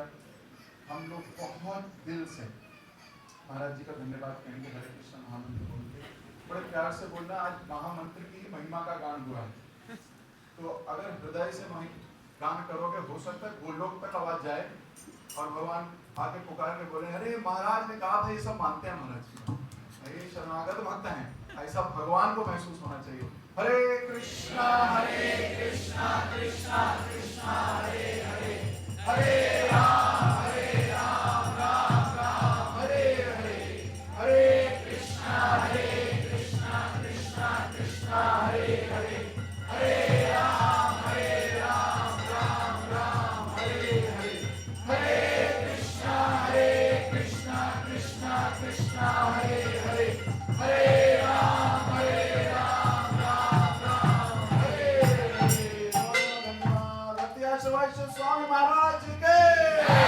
हम लोग बहुत दिल से महाराज जी का धन्यवाद कहेंगे। हरे कृष्ण महामंत्र बोल के बड़े प्यार से बोलना। आज महामंत्र की महिमा का गान हुआ है, तो अगर हृदय से गान करोगे हो सकता है गोलोक तक आवाज जाए और भगवान आके पुकार के बोले अरे महाराज ने कहा था। ये सब मानते हैं महाराज जी, ये शरणागत भक्त हैं, ऐसा भगवान को महसूस होना चाहिए। हरे कृष्णा कृष्णा कृष्णा हरे हरे, हरे राम राम राम हरे हरे, हरे कृष्णा कृष्णा कृष्णा हरे हरे, हरे राम राम राम हरे हरे, हरे कृष्णा कृष्णा कृष्णा हरे हरे, हरे राम राम राम हरे हरे। स्वामी महाराज के